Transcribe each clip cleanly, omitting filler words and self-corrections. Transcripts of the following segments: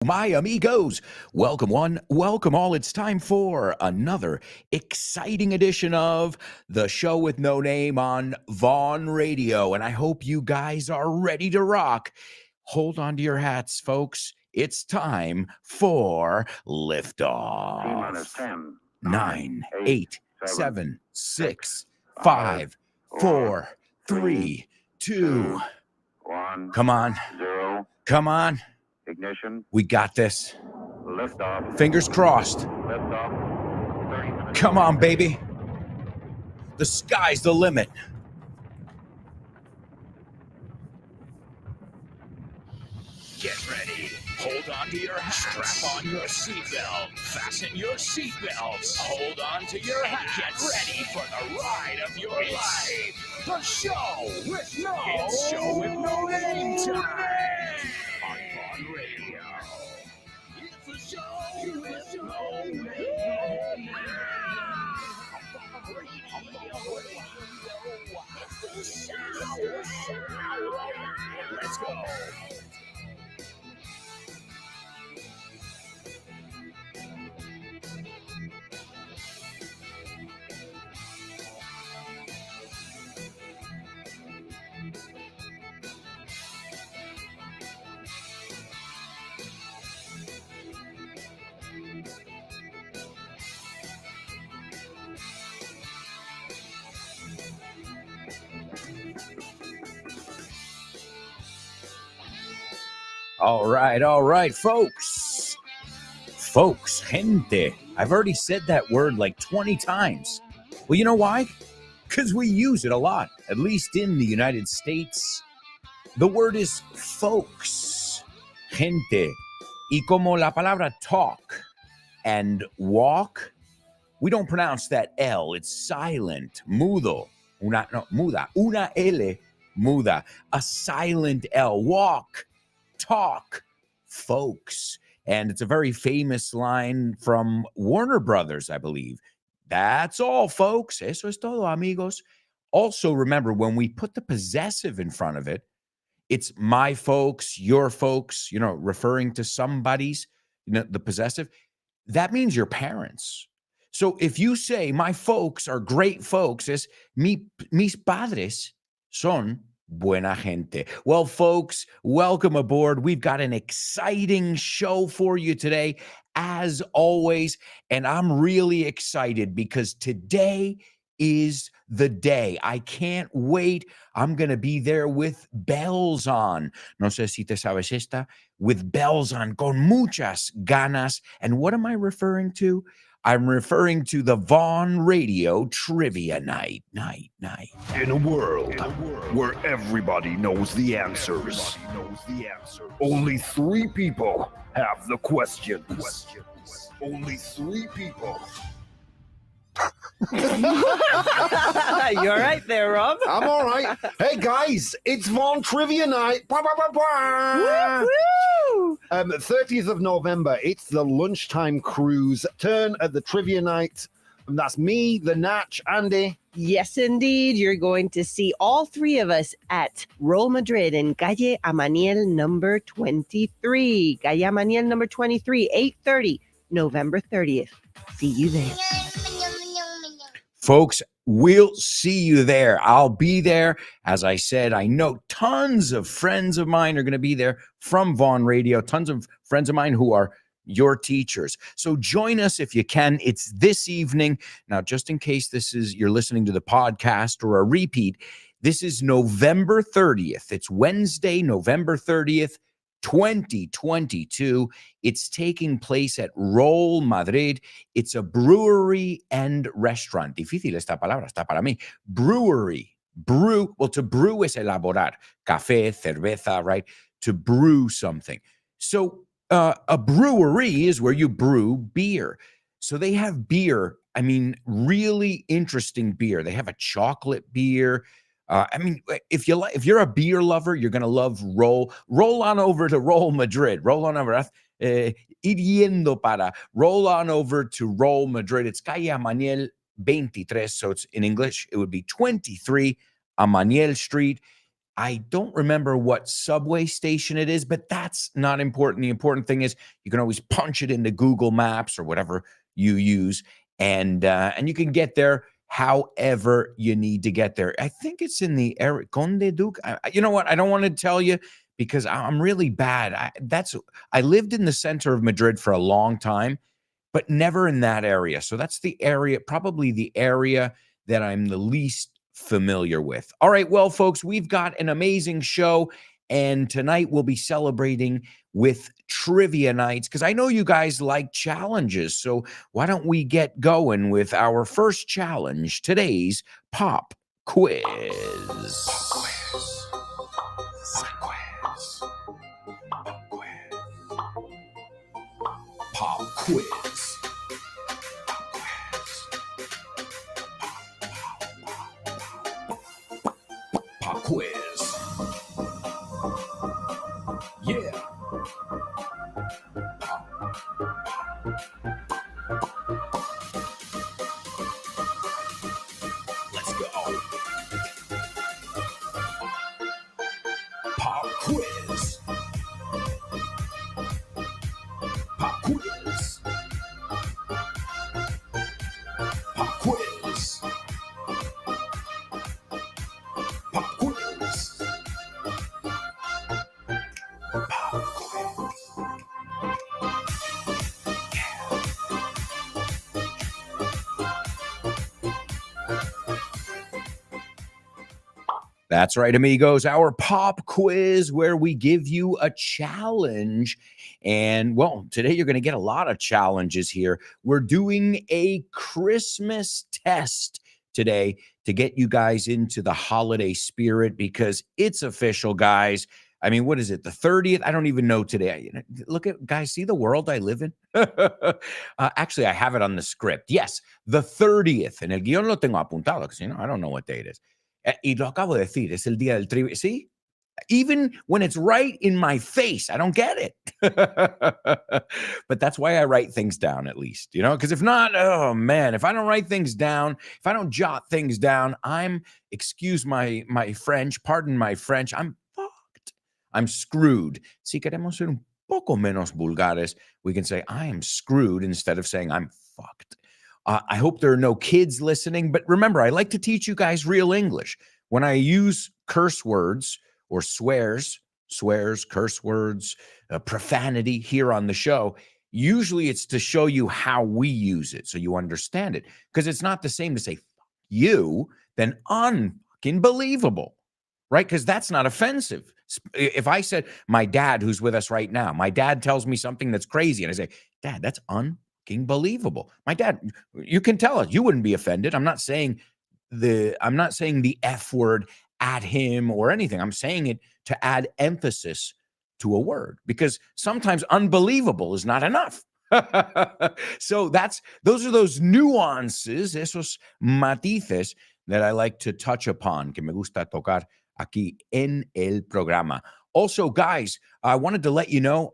My amigos, welcome one, welcome all. It's time for another exciting edition of the show with no name on Vaughn Radio. And I hope you guys are ready to rock. Hold on to your hats, folks. It's time for liftoff. T-minus 10, 9, 8, 8, 7, 7, 6, 5, 5, 4, 3, 2. 1, Come on, 0, come on. ignition, We got this. liftoff, Fingers crossed. liftoff, 30 minutes. Come on, baby. The sky's the limit. Get ready. Hold on to your hats. Strap on your seatbelt. Fasten your seatbelts. Hold on to your hats. Get ready for the ride of your life. The show with no name time on Vaughn Radio. It's the show with no name. It's the show. Let's go. All right, folks. Folks, gente. I've already said that word like 20 times. Well, you know why? Because we use it a lot, at least in the United States. The word is folks, gente. Y como la palabra talk and walk, we don't pronounce that L. It's silent, muda, una L, muda, a silent L. Walk, talk, folks. And it's a very famous line from Warner Brothers, I believe. That's all, folks. Eso es todo, amigos. Also, remember, when we put the possessive in front of it, it's my folks, your folks, referring to somebody's, the possessive. That means your parents. So if you say, my folks are great folks, es mis padres son buena gente. Well, folks, welcome aboard. We've got an exciting show for you today, as always. And I'm really excited because today is the day. I can't wait. I'm going to be there with bells on. No sé si te sabes esta. With bells on, con muchas ganas. And what am I referring to? I'm referring to the Vaughn Radio Trivia Night. In a world where everybody knows the answers, only three people have the questions. Only three people. You're right there, Rob. I'm all right. Hey, guys, it's Vaughn Trivia Night. Bah, bah, bah, bah. Woo-hoo! 30th of November, it's the lunchtime cruise turn at the Trivia Night. And that's me, the Natch, Andy. Yes, indeed. You're going to see all three of us at Roll Madrid in Calle Amaniel number 23. Calle Amaniel number 23, 8:30, November 30th. See you there. Folks, we'll see you there. I'll be there. As I said, I know tons of friends of mine are going to be there from Vaughn Radio, tons of friends of mine who are your teachers. So join us if you can. It's this evening. Now, just in case you're listening to the podcast or a repeat, this is November 30th. It's Wednesday, November 30th, 2022. It's taking place at Roll Madrid. It's a brewery and restaurant. Difícil esta palabra, está para mí. Brewery. Well, to brew es elaborar. Café, cerveza, right? To brew something. So a brewery is where you brew beer. So they have beer. I mean, really interesting beer. They have a chocolate beer. If you're a beer lover, you're gonna love Roll. Roll on over to Roll Madrid. Roll on over. Yendo para. Roll on over to Roll Madrid. It's Calle Amaniel 23. So it's in English. It would be 23 Amaniel Street. I don't remember what subway station it is, but that's not important. The important thing is you can always punch it into Google Maps or whatever you use, and you can get there however you need to get there. I think it's in the area Conde Duque. You know what? I don't want to tell you because I'm really bad. I lived in the center of Madrid for a long time, but never in that area. So that's the area, probably the area that I'm the least familiar with. All right, well, folks, we've got an amazing show, and tonight we'll be celebrating with trivia nights because I know you guys like challenges. So why don't we get going with our first challenge, today's pop quiz. Pop quiz. Pop quiz. Yeah. Let's go. Pop quiz. Pop quiz. Pop quiz. Pop quiz. Pop quiz. That's right, amigos. Our pop quiz where we give you a challenge. And well, today you're going to get a lot of challenges here. We're doing a Christmas test today to get you guys into the holiday spirit because it's official, guys. I mean, what is it? The 30th? I don't even know today. Look at, guys, see the world I live in? Actually, I have it on the script. Yes, the 30th. En el guión lo tengo apuntado because, I don't know what day it is. Y lo acabo de decir, es el día del trivia. See? Even when it's right in my face, I don't get it. But that's why I write things down at least, because if not, oh man, if I don't write things down, if I don't jot things down, excuse my French, pardon my French, I'm fucked. I'm screwed. Si queremos ser un poco menos vulgares, we can say I am screwed instead of saying I'm fucked. I hope there are no kids listening, but remember, I like to teach you guys real English. When I use curse words or swears, curse words, profanity here on the show, usually it's to show you how we use it so you understand it. Because it's not the same to say fuck you than unfucking believable, right? Because that's not offensive. If I said, my dad, who's with us right now, my dad tells me something that's crazy, and I say, Dad, that's believable. My dad, you can tell us, you wouldn't be offended. I'm not saying the F word at him or anything. I'm saying it to add emphasis to a word because sometimes unbelievable is not enough. So those are those nuances, esos matices that I like to touch upon, que me gusta tocar aquí en el programa. Also, guys, I wanted to let you know,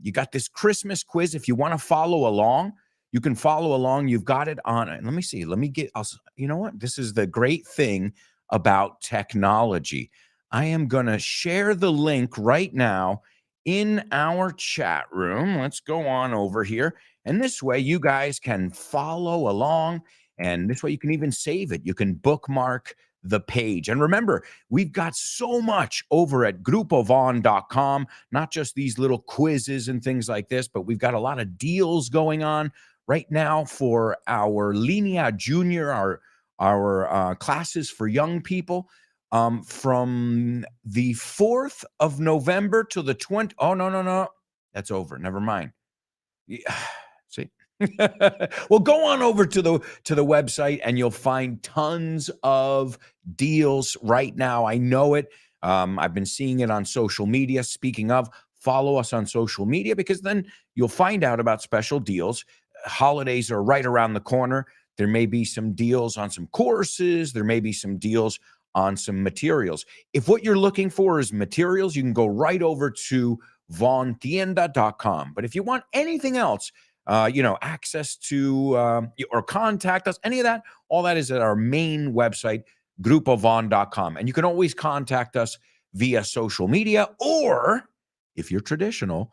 you got this Christmas quiz. If you want to follow along, you can follow along. You've got it on. Let me see. You know what? This is the great thing about technology. I am going to share the link right now in our chat room. Let's go on over here. And this way you guys can follow along. And this way you can even save it. You can bookmark the page. And remember, we've got so much over at grupovon.com, not just these little quizzes and things like this, but we've got a lot of deals going on right now for our Linea Junior, our classes for young people, from the 4th of November to the 20th. Oh, no. That's over. Never mind. Yeah. See? Well, go on over to the website and you'll find tons of deals right now. I know it. I've been seeing it on social media. Speaking of, follow us on social media because then you'll find out about special deals. Holidays are right around the corner. There may be some deals on some courses. There may be some deals on some materials. If what you're looking for is materials, you can go right over to vontienda.com. But if you want anything else, access to or contact us, any of that, all that is at our main website, grupovon.com. And you can always contact us via social media, or if you're traditional,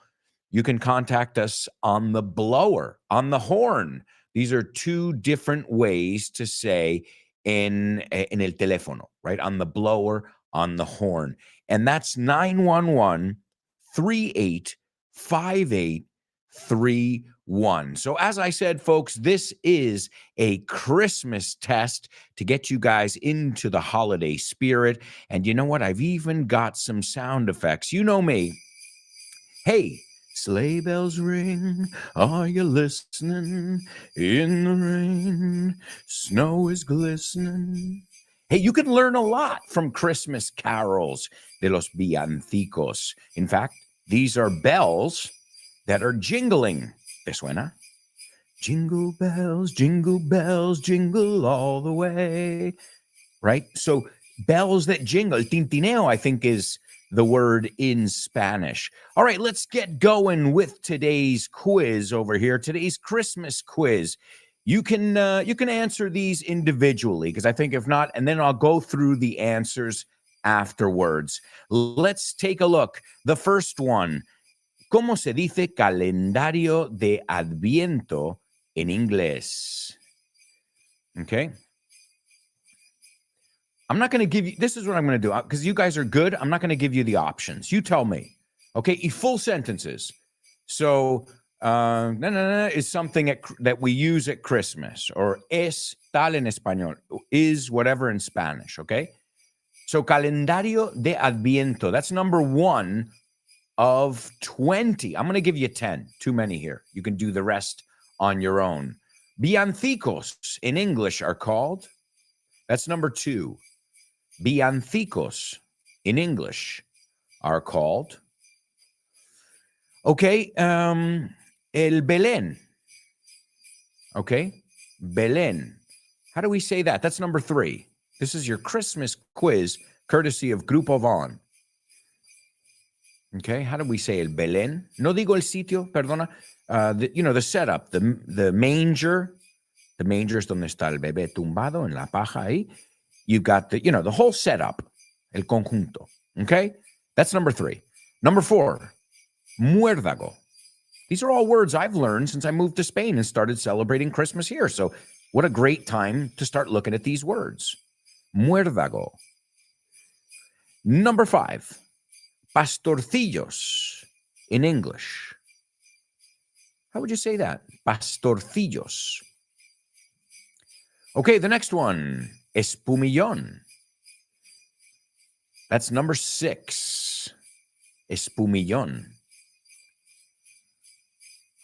you can contact us on the blower, on the horn. These are two different ways to say en el teléfono, right? On the blower, on the horn. And that's 911-3858-31. So as I said, folks, this is a Christmas test to get you guys into the holiday spirit. And you know what? I've even got some sound effects. You know me. Hey, sleigh bells ring, are you listening? In the rain, snow is glistening. Hey, you can learn a lot from Christmas carols de los villancicos. In fact, these are bells that are jingling. ¿Te suena? Jingle bells, jingle all the way. Right? So bells that jingle. Tintineo, I think, is the word in Spanish. All right, let's get going with today's quiz over here. Today's Christmas quiz. You can answer these individually, because I think if not, and then I'll go through the answers afterwards. Let's take a look. The first one. ¿Cómo se dice calendario de Adviento en inglés? Okay. I'm not going to give you, this is what I'm going to do, because you guys are good. I'm not going to give you the options. You tell me. Okay, full sentences. So, is something that we use at Christmas, or es tal en español, is whatever in Spanish, okay? So, calendario de Adviento, that's number 1 of 20. I'm going to give you 10. Too many here. You can do the rest on your own. Villancicos in English are called, that's number 2. Villancicos in English are called, okay, el Belén. Okay, Belén. How do we say that? That's number 3. This is your Christmas quiz, courtesy of Grupo Von. Okay, how do we say el Belén? No digo el sitio, perdona. The setup, the manger. The manger es donde está el bebé tumbado en la paja ahí. You've got the whole setup, el conjunto. Okay, that's number 3. Number 4, muérdago. These are all words I've learned since I moved to Spain and started celebrating Christmas here. So what a great time to start looking at these words. Muérdago. Number 5, pastorcillos in English. How would you say that? Pastorcillos. Okay, the next one, espumillón. That's number 6, espumillón.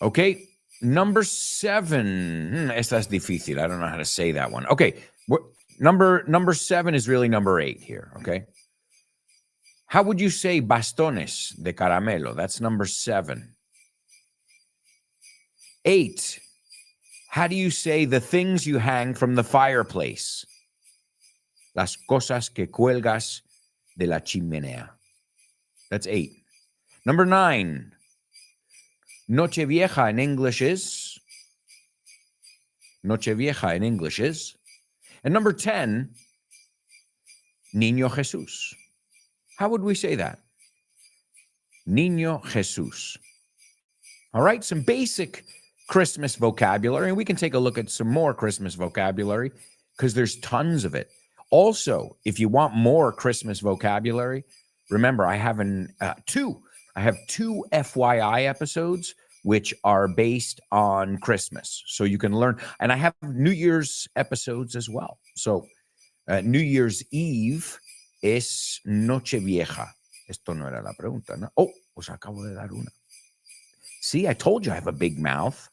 Okay, number 7. Esta es difícil. I don't know how to say that one. Okay, number 7 is really number 8 here, okay? How would you say bastones de caramelo? That's number 7. 8. How do you say the things you hang from the fireplace? Las cosas que cuelgas de la chimenea. That's 8. Number 9. Nochevieja in English is. Nochevieja in English is. And number 10. Niño Jesús. How would we say that? Niño Jesús. All right, some basic Christmas vocabulary, and we can take a look at some more Christmas vocabulary because there's tons of it. Also, if you want more Christmas vocabulary, remember I have two FYI episodes which are based on Christmas, so you can learn. And I have New Year's episodes as well. So New Year's Eve es Nochevieja. Esto no era la pregunta, ¿no? Oh, pues acabo de dar una. See, I told you I have a big mouth.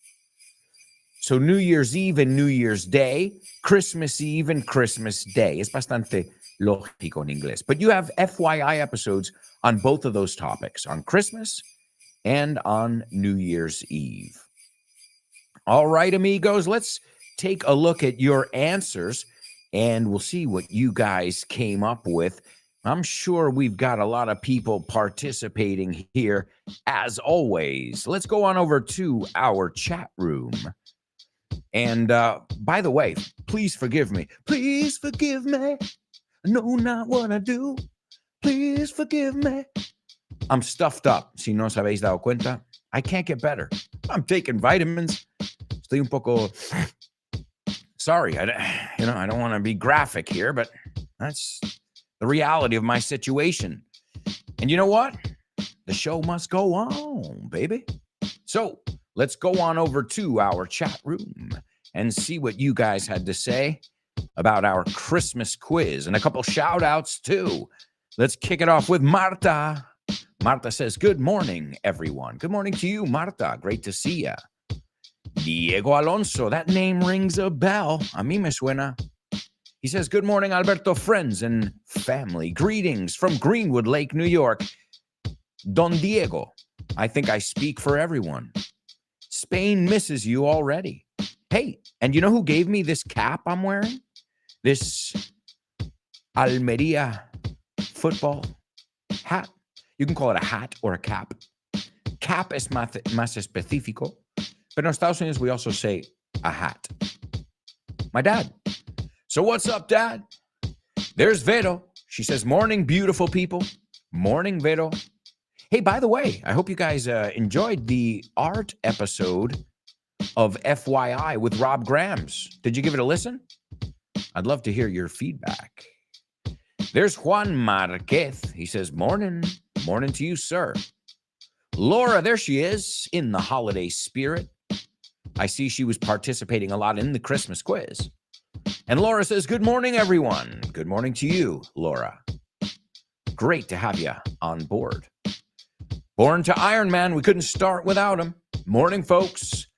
So New Year's Eve and New Year's Day, Christmas Eve and Christmas Day. Es bastante lógico en inglés. But you have FYI episodes on both of those topics, on Christmas and on New Year's Eve. All right, amigos, let's take a look at your answers, and we'll see what you guys came up with. I'm sure we've got a lot of people participating here, as always. Let's go on over to our chat room. And by the way, please forgive me. Please forgive me. I know not what I do. Please forgive me. I'm stuffed up. Si no os habéis dado cuenta, I can't get better. I'm taking vitamins. Estoy un poco sorry. I don't want to be graphic here, but that's the reality of my situation. And you know what? The show must go on, baby. So let's go on over to our chat room and see what you guys had to say about our Christmas quiz and a couple shout outs too. Let's kick it off with Marta. Marta says, good morning, everyone. Good morning to you, Marta. Great to see ya. Diego Alonso, that name rings a bell. A mí me suena. He says, good morning, Alberto, friends and family. Greetings from Greenwood Lake, New York. Don Diego, I think I speak for everyone. Spain misses you already. Hey, and you know who gave me this cap I'm wearing? This Almeria football hat. You can call it a hat or a cap. Cap es más específico. But in Estados Unidos, we also say a hat. My dad. So what's up, Dad? There's Vero. She says, morning, beautiful people. Morning, Vero. Hey, by the way, I hope you guys enjoyed the art episode of FYI with Rob Grams. Did you give it a listen? I'd love to hear your feedback. There's Juan Marquez. He says, morning. Morning to you, sir. Laura, there she is, in the holiday spirit. I see she was participating a lot in the Christmas quiz. And Laura says, good morning, everyone. Good morning to you, Laura. Great to have you on board. Born to Iron Man, we couldn't start without him. Morning, folks.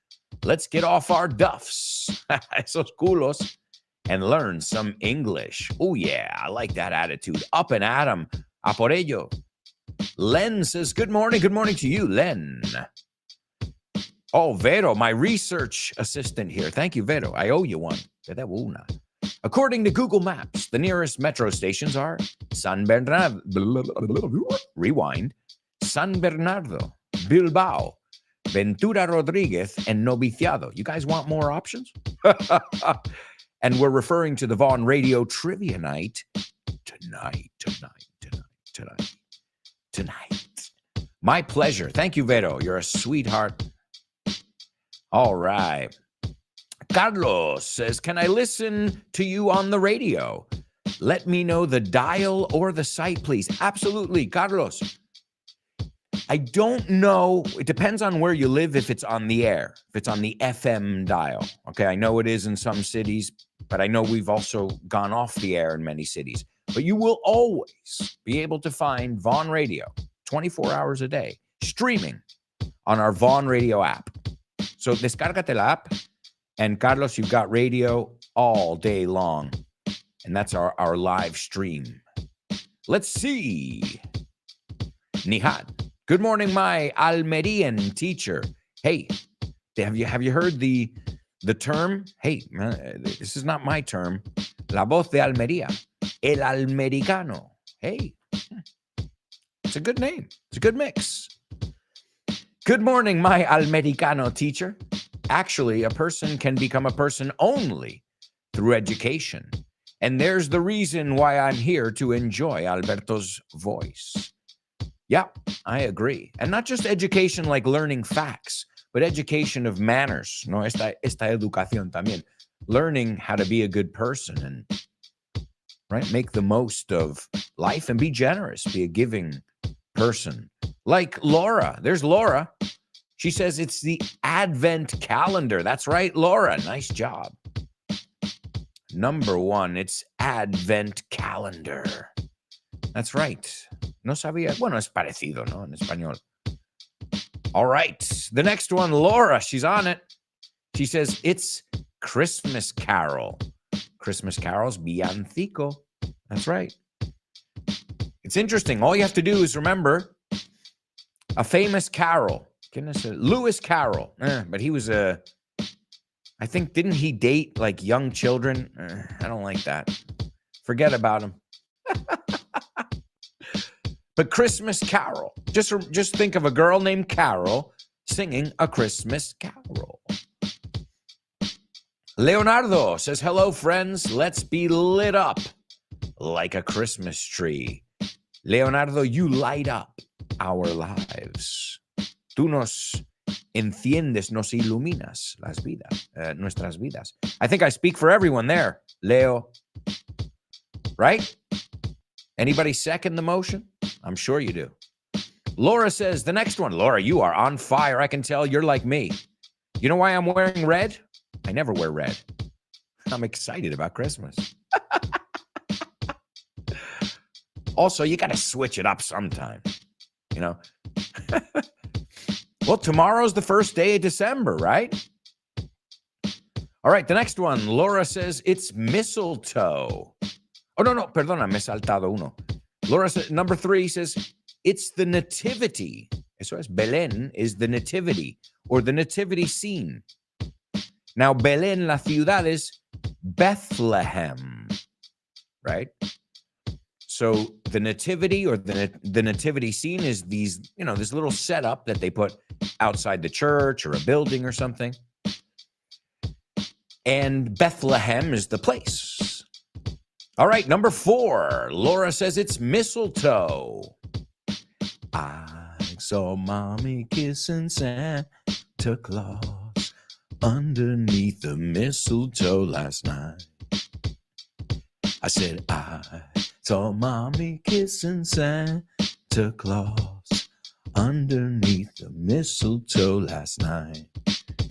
Let's get off our duffs, esos culos, and learn some English. Oh, yeah, I like that attitude. Up and at 'em. A por ello. Len says, good morning to you, Len. Oh, Vero, my research assistant here. Thank you, Vero. I owe you one. According to Google Maps, the nearest metro stations are San Bernardo, rewind, San Bernardo, Bilbao, Ventura Rodriguez, and Noviciado. You guys want more options? And we're referring to the Vaughn Radio Trivia Night tonight. My pleasure. Thank you, Vero. You're a sweetheart. All right. Carlos says, can I listen to you on the radio? Let me know the dial or the site, please. Absolutely, Carlos. I don't know. It depends on where you live if it's on the air, if it's on the FM dial. Okay, I know it is in some cities, but I know we've also gone off the air in many cities. But you will always be able to find Vaughn Radio 24 hours a day, streaming on our Vaughn Radio app. So descárgate la app, and Carlos, you've got radio all day long. And that's our live stream. Let's see. Nihad. Good morning, my Almerian teacher. Hey, have you heard the term? Hey, this is not my term. La voz de Almería. El Almericano. Hey, it's a good name. It's a good mix. Good morning, my Almericano teacher. Actually, a person can become a person only through education. And there's the reason why I'm here to enjoy Alberto's voice. Yeah, I agree. And not just education like learning facts, but education of manners. No, esta educación también. Learning how to be a good person and right, make the most of life and be generous, be a giving person. Like Laura. There's Laura. She says it's the Advent calendar. That's right, Laura. Nice job. Number one, it's Advent calendar. That's right. No sabía. Bueno, es parecido, ¿no? En español. All right. The next one, Laura, she's on it. She says it's Christmas Carol. Christmas Carol's Villancico. That's right. It's interesting. All you have to do is remember a famous carol. Lewis Carroll. But he was I think, didn't he date like young children? I don't like that. Forget about him. But Christmas Carol. Just think of a girl named Carol singing a Christmas carol. Leonardo says, hello, friends. Let's be lit up like a Christmas tree. Leonardo, you light up our lives. Tú nos enciendes, nos iluminas nuestras vidas. I think I speak for everyone there, Leo. Right? Anybody second the motion? I'm sure you do. Laura says, the next one. Laura, you are on fire. I can tell you're like me. You know why I'm wearing red? I never wear red. I'm excited about Christmas. Also, you got to switch it up sometime, you know? Well, tomorrow's the first day of December, right? All right, the next one. Laura says it's mistletoe. Oh, no, perdona, me he saltado uno. Laura says, number 3 says, it's the nativity. Eso es, Belén is the nativity or the nativity scene. Now, Belén, la ciudad, is Bethlehem, right? So the nativity or the nativity scene is these, this little setup that they put outside the church or a building or something. And Bethlehem is the place. All right, number 4. Laura says it's mistletoe. I saw mommy kissing Santa Claus underneath the mistletoe last night. I said, I saw mommy kissing Santa Claus underneath the mistletoe last night.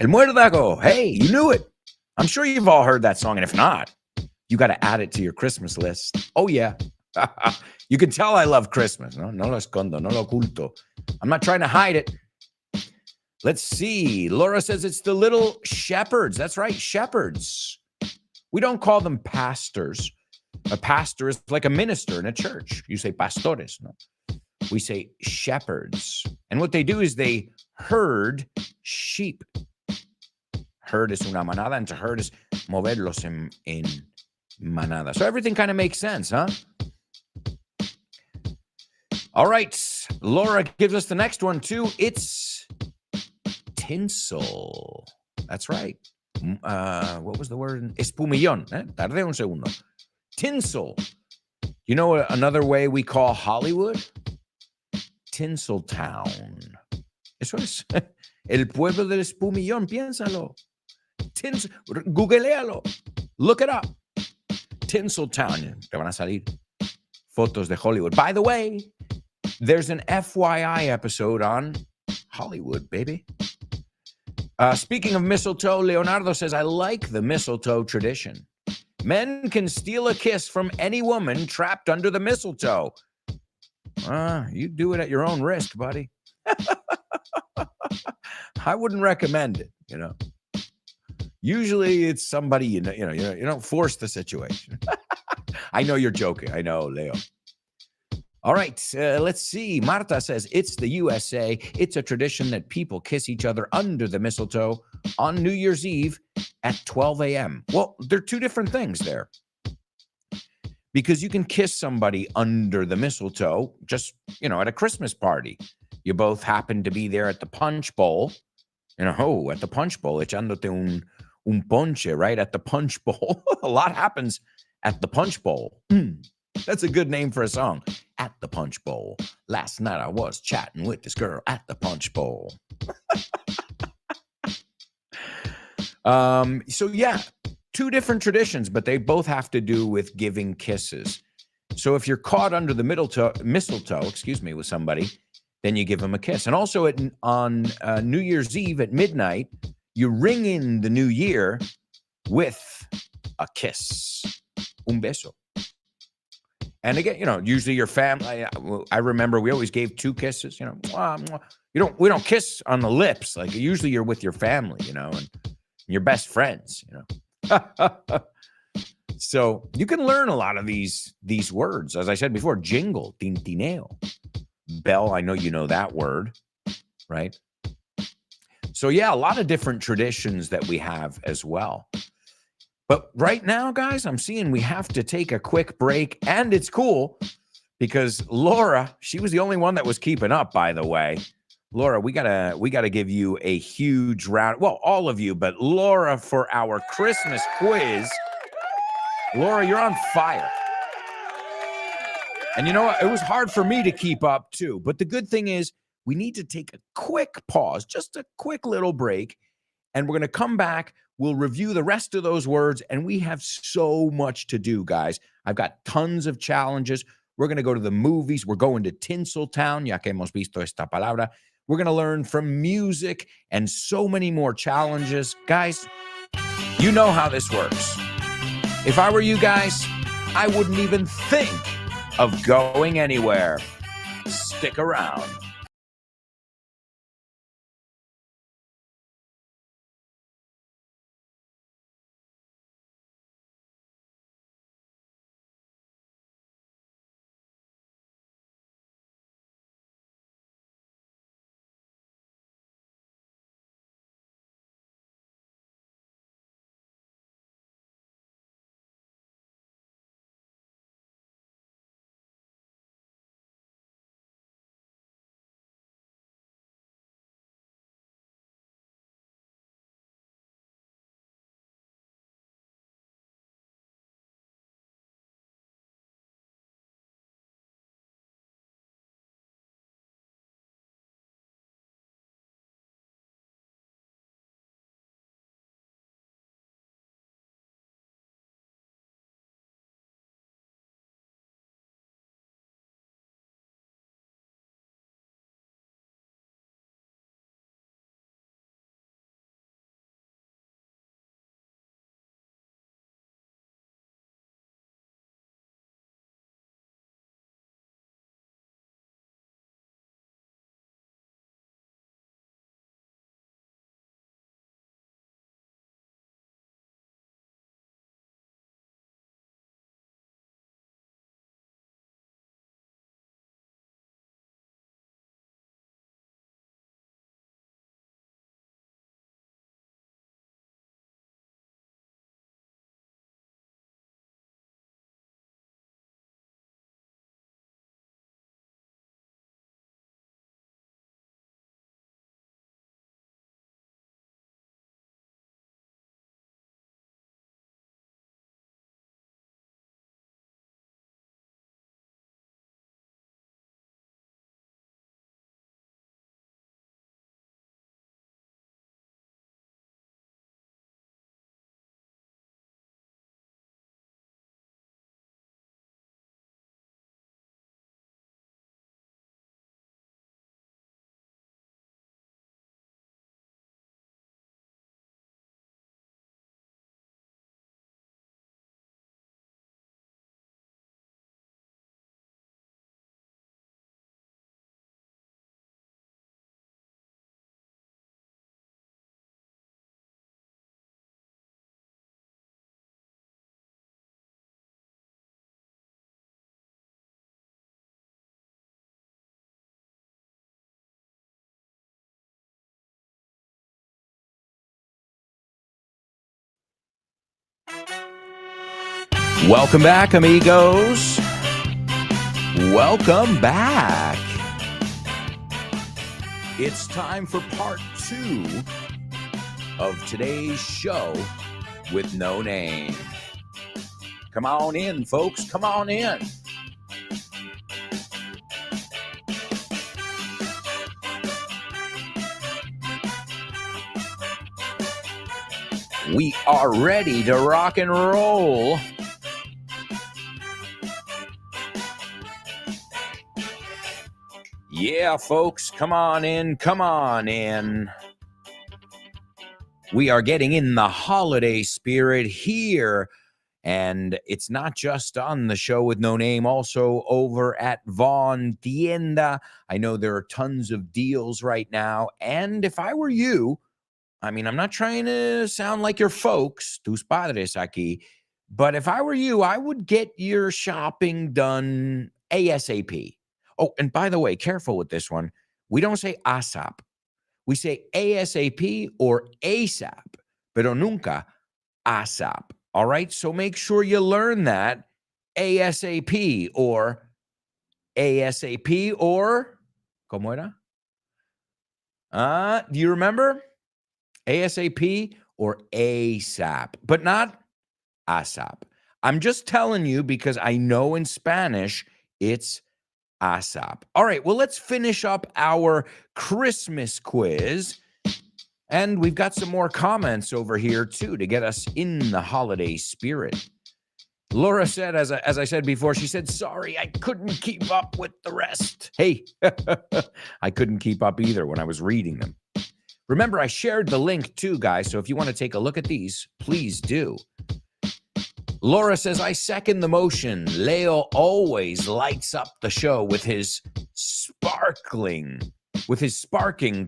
El Muérdago, hey, you knew it. I'm sure you've all heard that song, and if not, you got to add it to your Christmas list. Oh, yeah. You can tell I love Christmas. No lo escondo, no lo oculto. I'm not trying to hide it. Let's see. Laura says it's the little shepherds. That's right, shepherds. We don't call them pastors. A pastor is like a minister in a church. You say pastores, no? We say shepherds. And what they do is they herd sheep. Herd is una manada, and to herd is moverlos en manada. So everything kind of makes sense, huh? All right. Laura gives us the next one, too. It's tinsel. That's right. What was the word? Espumillón. Tardé un segundo. Tinsel. You know another way we call Hollywood? Tinseltown. Eso es. El pueblo del espumillón. Piénsalo. Googlealo. Look it up. Tinseltown. Te van a salir fotos de Hollywood. By the way, there's an FYI episode on Hollywood, baby. Speaking of mistletoe, Leonardo says, I like the mistletoe tradition. Men can steal a kiss from any woman trapped under the mistletoe. You do it at your own risk, buddy. I wouldn't recommend it, Usually it's somebody you don't force the situation. I know you're joking. I know, Leo. All right, let's see. Marta says, it's the USA. It's a tradition that people kiss each other under the mistletoe on New Year's Eve at 12 a.m. Well, they're two different things there. Because you can kiss somebody under the mistletoe just, at a Christmas party. You both happen to be there at the punch bowl. At the punch bowl, echándote un ponche, right? At the punch bowl. A lot happens at the punch bowl. That's a good name for a song. At the punch bowl. Last night I was chatting with this girl at the punch bowl. So yeah, two different traditions, but they both have to do with giving kisses. So if you're caught under the mistletoe, with somebody, then you give them a kiss. And also on New Year's Eve at midnight, you ring in the new year with a kiss. Un beso. And again, usually your family, I remember we always gave 2 kisses, we don't kiss on the lips. Like usually you're with your family, and your best friends, So you can learn a lot of these words. As I said before, jingle, tintineo, bell. I know you know that word, right? So yeah, a lot of different traditions that we have as well. But right now, guys, I'm seeing we have to take a quick break, and it's cool because Laura, she was the only one that was keeping up, by the way. Laura, we gotta give you a huge round. Well, all of you, but Laura for our Christmas quiz. Laura, you're on fire. And you know what? It was hard for me to keep up too. But the good thing is we need to take a quick pause, just a quick little break. And we're going to come back. We'll review the rest of those words. And we have so much to do, guys. I've got tons of challenges. We're going to go to the movies. We're going to Tinseltown, ya que hemos visto esta palabra. We're going to learn from music and so many more challenges. Guys, you know how this works. If I were you guys, I wouldn't even think of going anywhere. Stick around. Welcome back, amigos. Welcome back. It's time for part 2 of today's show with No Name. Come on in, folks. Come on in. We are ready to rock and roll. Yeah, folks, come on in, come on in. We are getting in the holiday spirit here, and it's not just on the show with No Name, also over at Vaughn Tienda. I know there are tons of deals right now, and if I were you, I mean, I'm not trying to sound like your folks, tus padres aquí, but if I were you, I would get your shopping done ASAP. Oh, and by the way, careful with this one. We don't say ASAP. We say ASAP or ASAP, pero nunca ASAP. All right? So make sure you learn that ASAP or ASAP or, ¿cómo era? Do you remember? ASAP or ASAP, but not ASAP. I'm just telling you because I know in Spanish It's ASAP. All right, well, let's finish up our Christmas quiz. And we've got some more comments over here, too, to get us in the holiday spirit. Laura said, as I said before, she said, sorry, I couldn't keep up with the rest. Hey, I couldn't keep up either when I was reading them. Remember, I shared the link, too, guys, so if you want to take a look at these, please do. Laura says, I second the motion. Leo always lights up the show with his sparking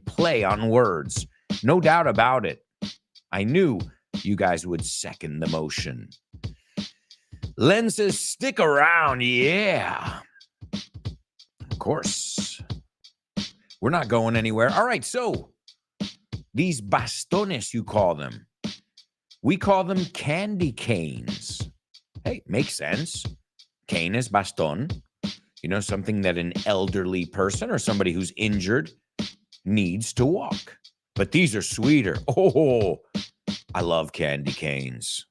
play on words. No doubt about it. I knew you guys would second the motion. Len says, stick around. Yeah. Of course. We're not going anywhere. All right, so these bastones, you call them. We call them candy canes. Hey, makes sense. Cane is baston. You know, something that an elderly person or somebody who's injured needs to walk. But these are sweeter. Oh, I love candy canes.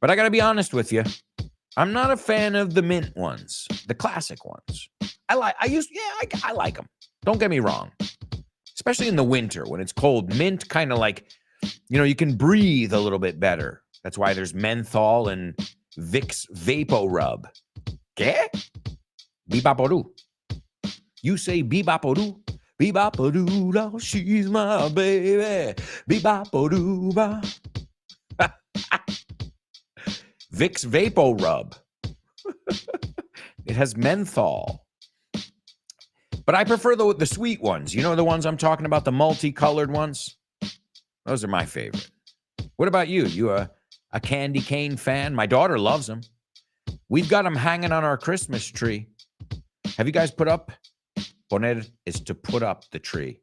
But I got to be honest with you. I'm not a fan of the mint ones, the classic ones. I like them. Don't get me wrong. Especially in the winter when it's cold. Mint kind of like, you know, you can breathe a little bit better. That's why there's menthol and Vicks Vapo Rub. ¿Qué? Bibaporu. You say bibaporu. Bibaporu, she's my baby. Bibaporu. Vicks Vapo Rub. It has menthol. But I prefer the sweet ones. You know the ones I'm talking about, the multicolored ones? Those are my favorite. What about you? You a candy cane fan? My daughter loves them. We've got them hanging on our Christmas tree. Have you guys put up? Poner is to put up the tree.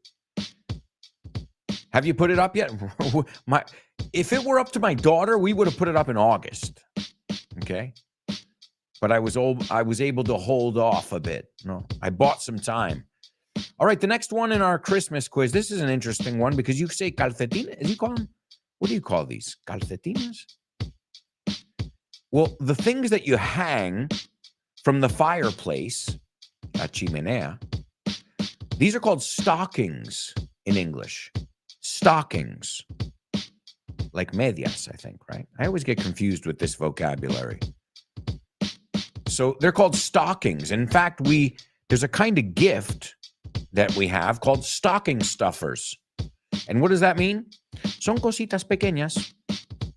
Have you put it up yet? If it were up to my daughter, we would have put it up in August. Okay? But I was able to hold off a bit. No, I bought some time. All right, the next one in our Christmas quiz. This is an interesting one because you say calcetines. You call them? What do you call these? Calcetines? Well, the things that you hang from the fireplace, la chimenea, these are called stockings in English. Stockings. Like medias, I think, right? I always get confused with this vocabulary. So they're called stockings. In fact, there's a kind of gift that we have called stocking stuffers. And what does that mean? Son cositas pequeñas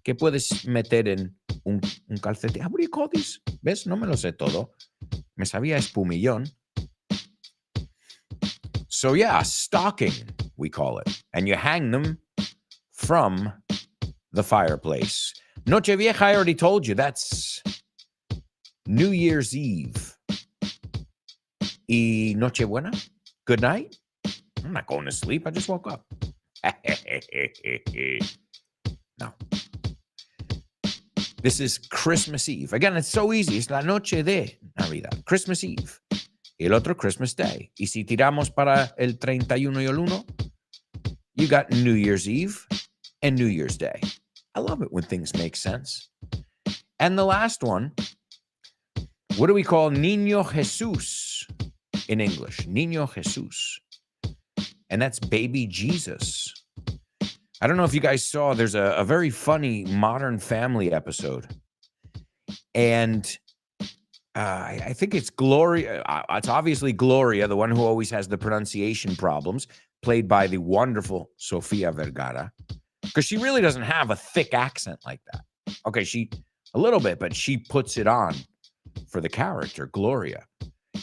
que puedes meter en un calcetín. What do you call these? ¿Ves? No me lo sé todo. Me sabía espumillón. So yeah, stocking, we call it. And you hang them from the fireplace. Nochevieja, I already told you, that's New Year's Eve. Y Nochebuena, good night. I'm not going to sleep. I just woke up. No. This is Christmas Eve. Again, it's so easy. Es la noche de Navidad. Christmas Eve. Y el otro Christmas Day. Y si tiramos para el 31 y el 1, you got New Year's Eve and New Year's Day. I love it when things make sense. And the last one, what do we call Niño Jesús in English? Niño Jesús. And that's baby Jesus. I don't know if you guys saw, there's a very funny Modern Family episode. And I think it's Gloria. It's obviously Gloria, the one who always has the pronunciation problems, played by the wonderful Sofia Vergara. Because she really doesn't have a thick accent like that. Okay, a little bit, but she puts it on for the character, Gloria.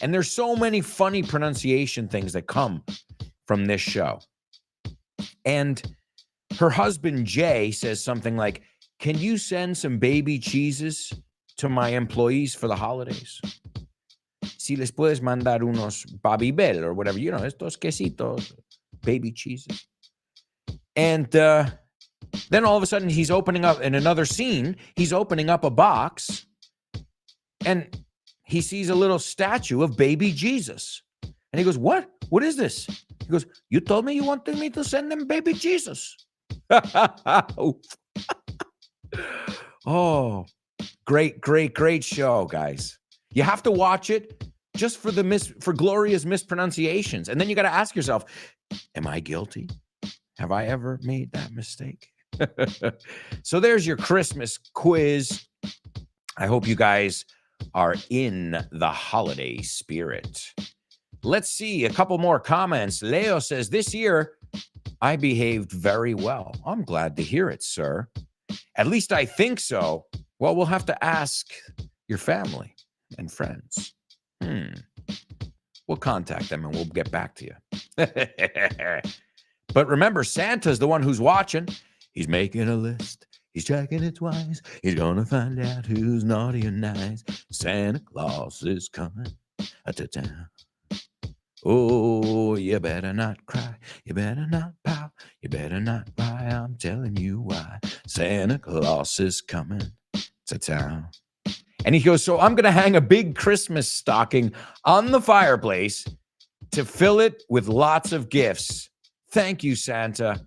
And there's so many funny pronunciation things that come from this show. And her husband, Jay, says something like, can you send some baby cheeses to my employees for the holidays? Si les puedes mandar unos Babybel or whatever, you know, estos quesitos, baby cheeses. And then all of a sudden he's opening up, in another scene, he's opening up a box and he sees a little statue of baby Jesus. And he goes, what? What is this? He goes, you told me you wanted me to send them baby Jesus. Oh, great show, guys. You have to watch it just for glorious mispronunciations. And then you got to ask yourself, am I guilty? Have I ever made that mistake? So there's your Christmas quiz. I hope you guys are in the holiday spirit. Let's see a couple more comments. Leo says, this year I behaved very well. I'm glad to hear it, sir. At least I think so. Well, we'll have to ask your family and friends. We'll contact them and we'll get back to you. But remember, Santa's the one who's watching. He's making a list. He's checking it twice. He's going to find out who's naughty and nice. Santa Claus is coming to town. Oh, you better not cry. You better not pout. You better not cry. I'm telling you why. Santa Claus is coming to town. And he goes, so I'm going to hang a big Christmas stocking on the fireplace to fill it with lots of gifts. Thank you, Santa.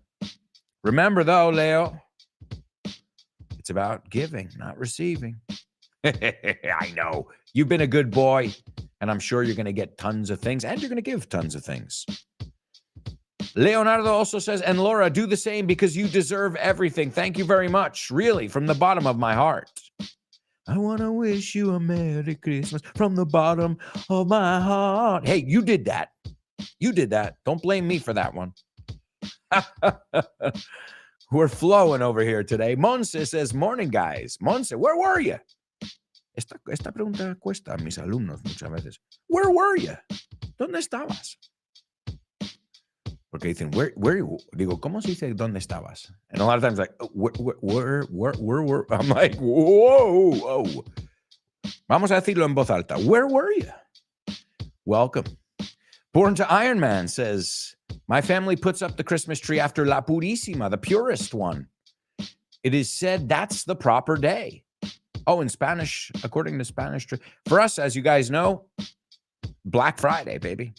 Remember, though, Leo, it's about giving, not receiving. I know. You've been a good boy, and I'm sure you're going to get tons of things, and you're going to give tons of things. Leonardo also says, and Laura, do the same because you deserve everything. Thank you very much, really, from the bottom of my heart. I want to wish you a Merry Christmas from the bottom of my heart. Hey, you did that. You did that. Don't blame me for that one. We're flowing over here today. Monse says, morning, guys. Monse, where were you? Esta pregunta cuesta a mis alumnos muchas veces. Where were you? ¿Dónde estabas? Porque dicen, where digo, ¿cómo se dice dónde estabas? And a lot of times like, where, I'm like, whoa. Vamos a decirlo en voz alta. Where were you? Welcome. Born to Iron Man says, my family puts up the Christmas tree after La Purísima, the purest one. It is said that's the proper day. Oh, in Spanish, according to Spanish, for us, as you guys know, Black Friday, baby.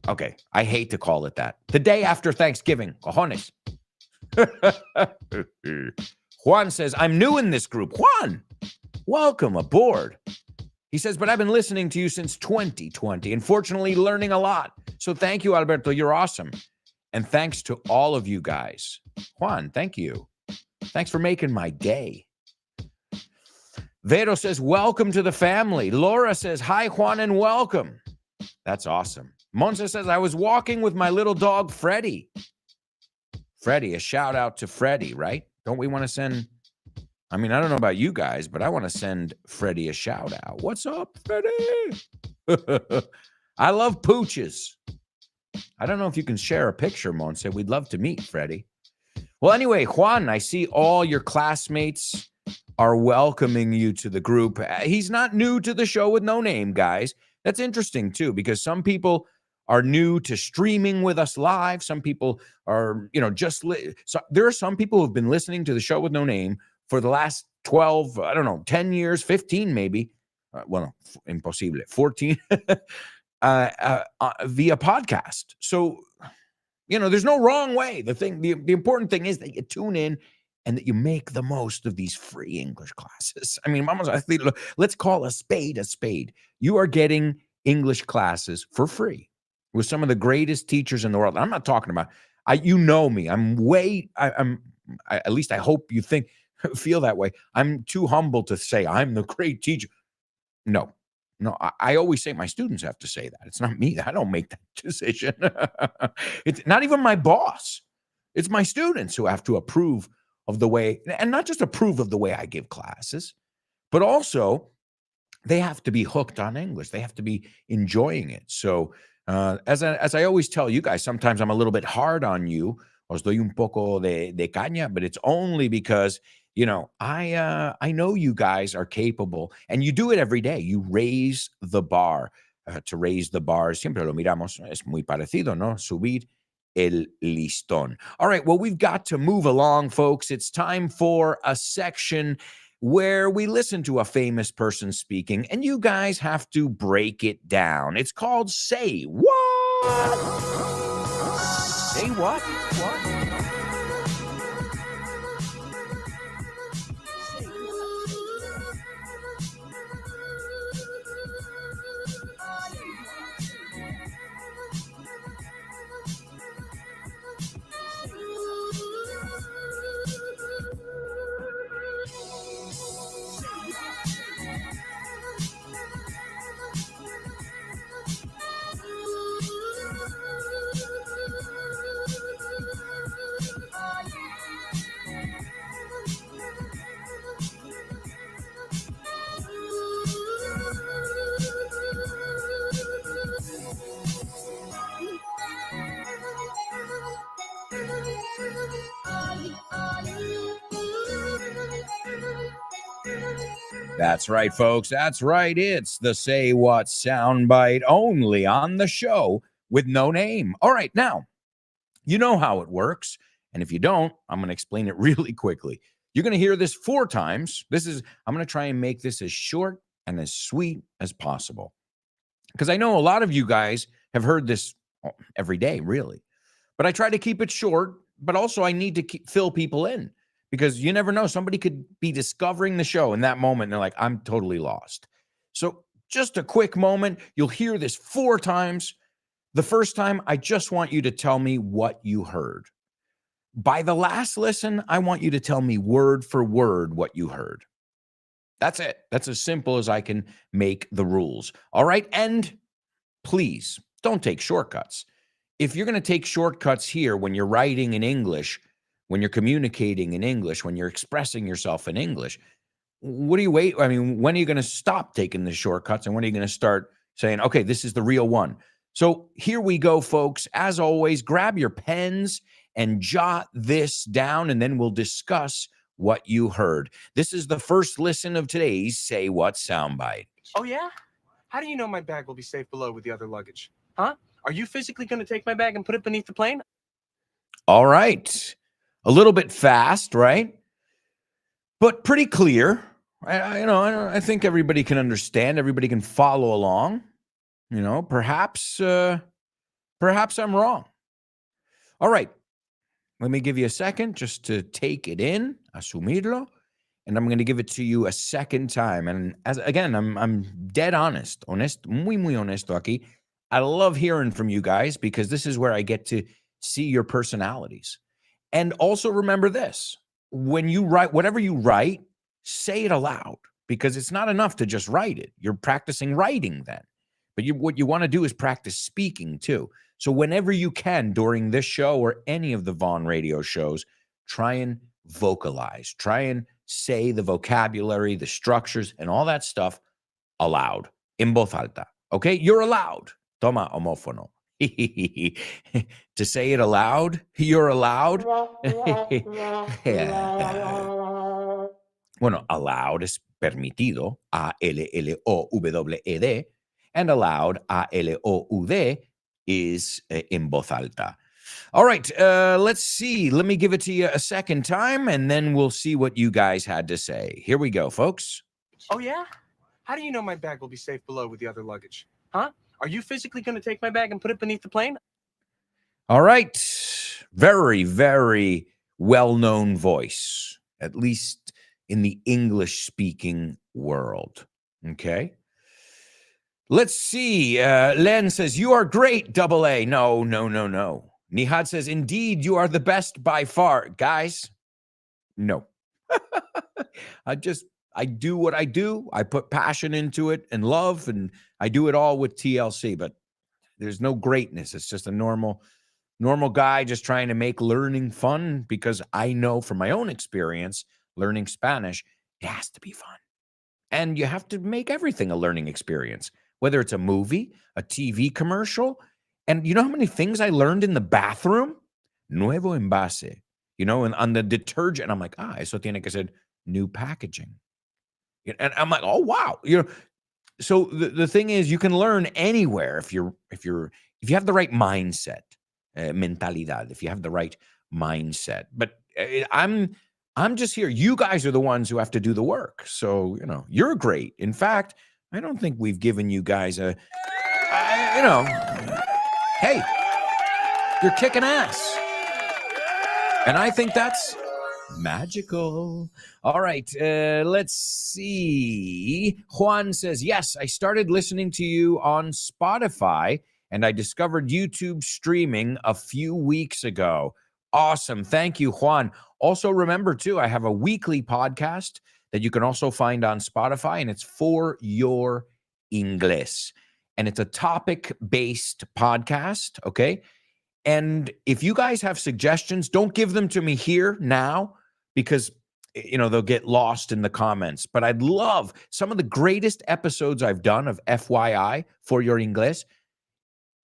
Okay, I hate to call it that. The day after Thanksgiving, cojones. Juan says, I'm new in this group. Juan, welcome aboard. He says, but I've been listening to you since 2020 and fortunately learning a lot. So thank you, Alberto. You're awesome. And thanks to all of you guys. Juan, thank you. Thanks for making my day. Vero says, welcome to the family. Laura says, hi, Juan, and welcome. That's awesome. Monza says, I was walking with my little dog, Freddie. Freddie, a shout out to Freddie, right? Don't we want to send, I mean, I don't know about you guys, but I want to send Freddie a shout out. What's up, Freddie? I love pooches. I don't know if you can share a picture, Monse. We'd love to meet Freddie. Well, anyway, Juan, I see all your classmates are welcoming you to the group. He's not new to the show with no name, guys. That's interesting, too, because some people are new to streaming with us live. Some people are, so there are some people who've been listening to the show with no name for the last 12, 10 years, 15 maybe. Imposible, 14 via podcast. So, there's no wrong way. The important thing is that you tune in and that you make the most of these free English classes. I mean, let's call a spade a spade. You are getting English classes for free with some of the greatest teachers in the world. I'm not talking about, you know me. At least I hope you feel that way. I'm too humble to say I'm the great teacher. No, I always say my students have to say that. It's not me. I don't make that decision. It's not even my boss. It's my students who have to approve of the way, and not just approve of the way I give classes, but also they have to be hooked on English. They have to be enjoying it. So as I always tell you guys, sometimes I'm a little bit hard on you. Os doy un poco de caña, but it's only because, I know you guys are capable and you do it every day. You raise the bar. To raise the bar, siempre lo miramos, es muy parecido, ¿no? Subir el listón. All right, well, we've got to move along, folks. It's time for a section where we listen to a famous person speaking, and you guys have to break it down. It's called Say What? Say what? That's right, folks. That's right. It's the Say What soundbite only on the show with no name. All right, now, you know how it works. And if you don't, I'm going to explain it really quickly. You're going to hear this 4 times. I'm going to try and make this as short and as sweet as possible. Because I know a lot of you guys have heard this every day, really. But I try to keep it short, but also I need to fill people in. Because you never know, somebody could be discovering the show in that moment and they're like, I'm totally lost. So just a quick moment. You'll hear this 4 times. The first time, I just want you to tell me what you heard. By the last listen, I want you to tell me word for word what you heard. That's it. That's as simple as I can make the rules. All right. And please don't take shortcuts. If you're going to take shortcuts here when you're writing in English, when you're communicating in English, when you're expressing yourself in English, what do you wait? I mean, when are you going to stop taking the shortcuts and when are you going to start saying, okay, this is the real one? So here we go, folks. As always, grab your pens and jot this down, and then we'll discuss what you heard. This is the first listen of today's Say What soundbite. Oh, yeah? How do you know my bag will be safe below with the other luggage? Huh? Are you physically going to take my bag and put it beneath the plane? All right. A little bit fast, right? But pretty clear. I think everybody can understand. Everybody can follow along. Perhaps I'm wrong. All right. Let me give you a second just to take it in, asumirlo, and I'm going to give it to you a second time. And I'm dead honest, muy honesto aquí. I love hearing from you guys because this is where I get to see your personalities. And also remember this, when you write, whatever you write, say it aloud because it's not enough to just write it. You're practicing writing then. But what you want to do is practice speaking too. So whenever you can during this show or any of the Vaughn radio shows, try and vocalize, try and say the vocabulary, the structures, and all that stuff aloud, en voz alta. Okay? You're allowed. Toma, homófono. To say it aloud, you're allowed. Bueno, allowed is permitido, A-L-L-O-W-E-D, and allowed, A-L-O-U-D, is en voz alta. All right, let's see. Let me give it to you a second time, and then we'll see what you guys had to say. Here we go, folks. Oh, yeah? How do you know my bag will be safe below with the other luggage? Huh? Are you physically going to take my bag and put it beneath the plane? All right. Very, very well-known voice, at least in the English-speaking world. Okay. Let's see. Len says, you are great, double A. No. Nihad says, indeed, you are the best by far. Guys, no. I do what I do. I put passion into it and love, and I do it all with TLC, but there's no greatness. It's just a normal guy just trying to make learning fun because I know from my own experience, learning Spanish, it has to be fun. And you have to make everything a learning experience, whether it's a movie, a TV commercial. And you know how many things I learned in the bathroom? Nuevo envase, and on the detergent. I'm like, eso tiene que ser new packaging. And I'm like, oh, wow. So the thing is, you can learn anywhere if you have the right mindset, mentalidad, if you have the right mindset. But I'm just here. You guys are the ones who have to do the work. So, you're great. In fact, I don't think we've given you guys hey, you're kicking ass. And I think that's magical. All right, let's see. Juan says, yes, I started listening to you on Spotify, and I discovered YouTube streaming a few weeks ago. Awesome. Thank you, Juan. Also, remember, too, I have a weekly podcast that you can also find on Spotify, and it's For Your Inglés. And it's a topic-based podcast, okay? And if you guys have suggestions, don't give them to me here now because, they'll get lost in the comments. But I'd love some of the greatest episodes I've done of FYI, For Your Inglés,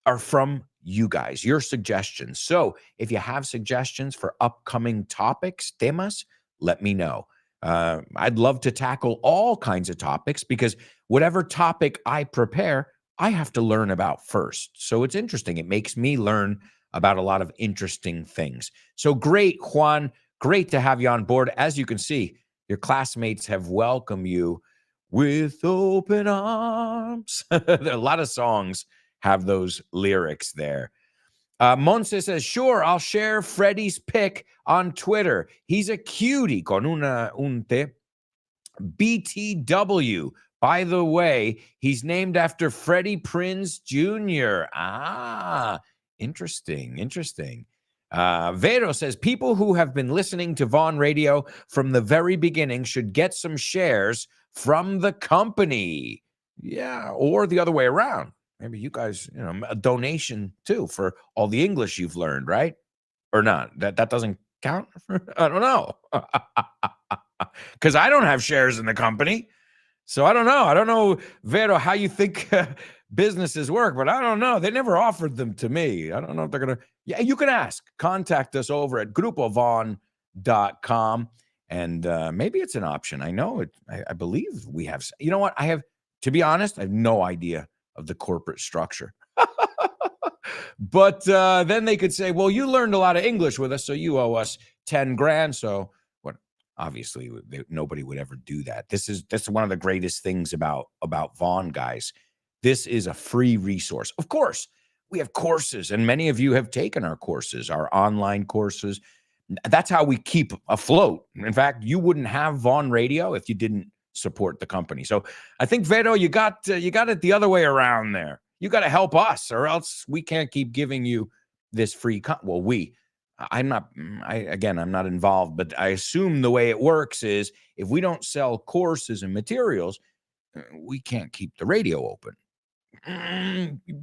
are from you guys, your suggestions. So if you have suggestions for upcoming topics, temas, let me know. I'd love to tackle all kinds of topics because whatever topic I prepare, I have to learn about first. So it's interesting. It makes me learn about a lot of interesting things. So great, Juan. Great to have you on board. As you can see, your classmates have welcomed you with open arms. A lot of songs have those lyrics there. Monse says, sure, I'll share Freddie's pic on Twitter. He's a cutie con un T. BTW. By the way, he's named after Freddie Prinze Jr. Ah, interesting. Vero says, people who have been listening to Vaughn Radio from the very beginning should get some shares from the company. Yeah, or the other way around. Maybe you guys, a donation too for all the English you've learned, right? Or not? That doesn't count? I don't know. Because I don't have shares in the company. So I don't know. I don't know, Vero, how you think businesses work, but I don't know. They never offered them to me. I don't know if they're going to. Yeah, you can ask. Contact us over at grupovon.com. And maybe it's an option. I know it. I believe we have. You know what? To be honest, I have no idea of the corporate structure. But then they could say, well, you learned a lot of English with us, so you owe us 10 grand. So what? Obviously, nobody would ever do that. That's one of the greatest things about Vaughn, guys. This is a free resource. Of course, we have courses, and many of you have taken our courses, our online courses. That's how we keep afloat. In fact, you wouldn't have Vaughn Radio if you didn't support the company. So I think, Vero, you got it the other way around there. You got to help us, or else we can't keep giving you this free I'm not involved, but I assume the way it works is if we don't sell courses and materials, we can't keep the radio open.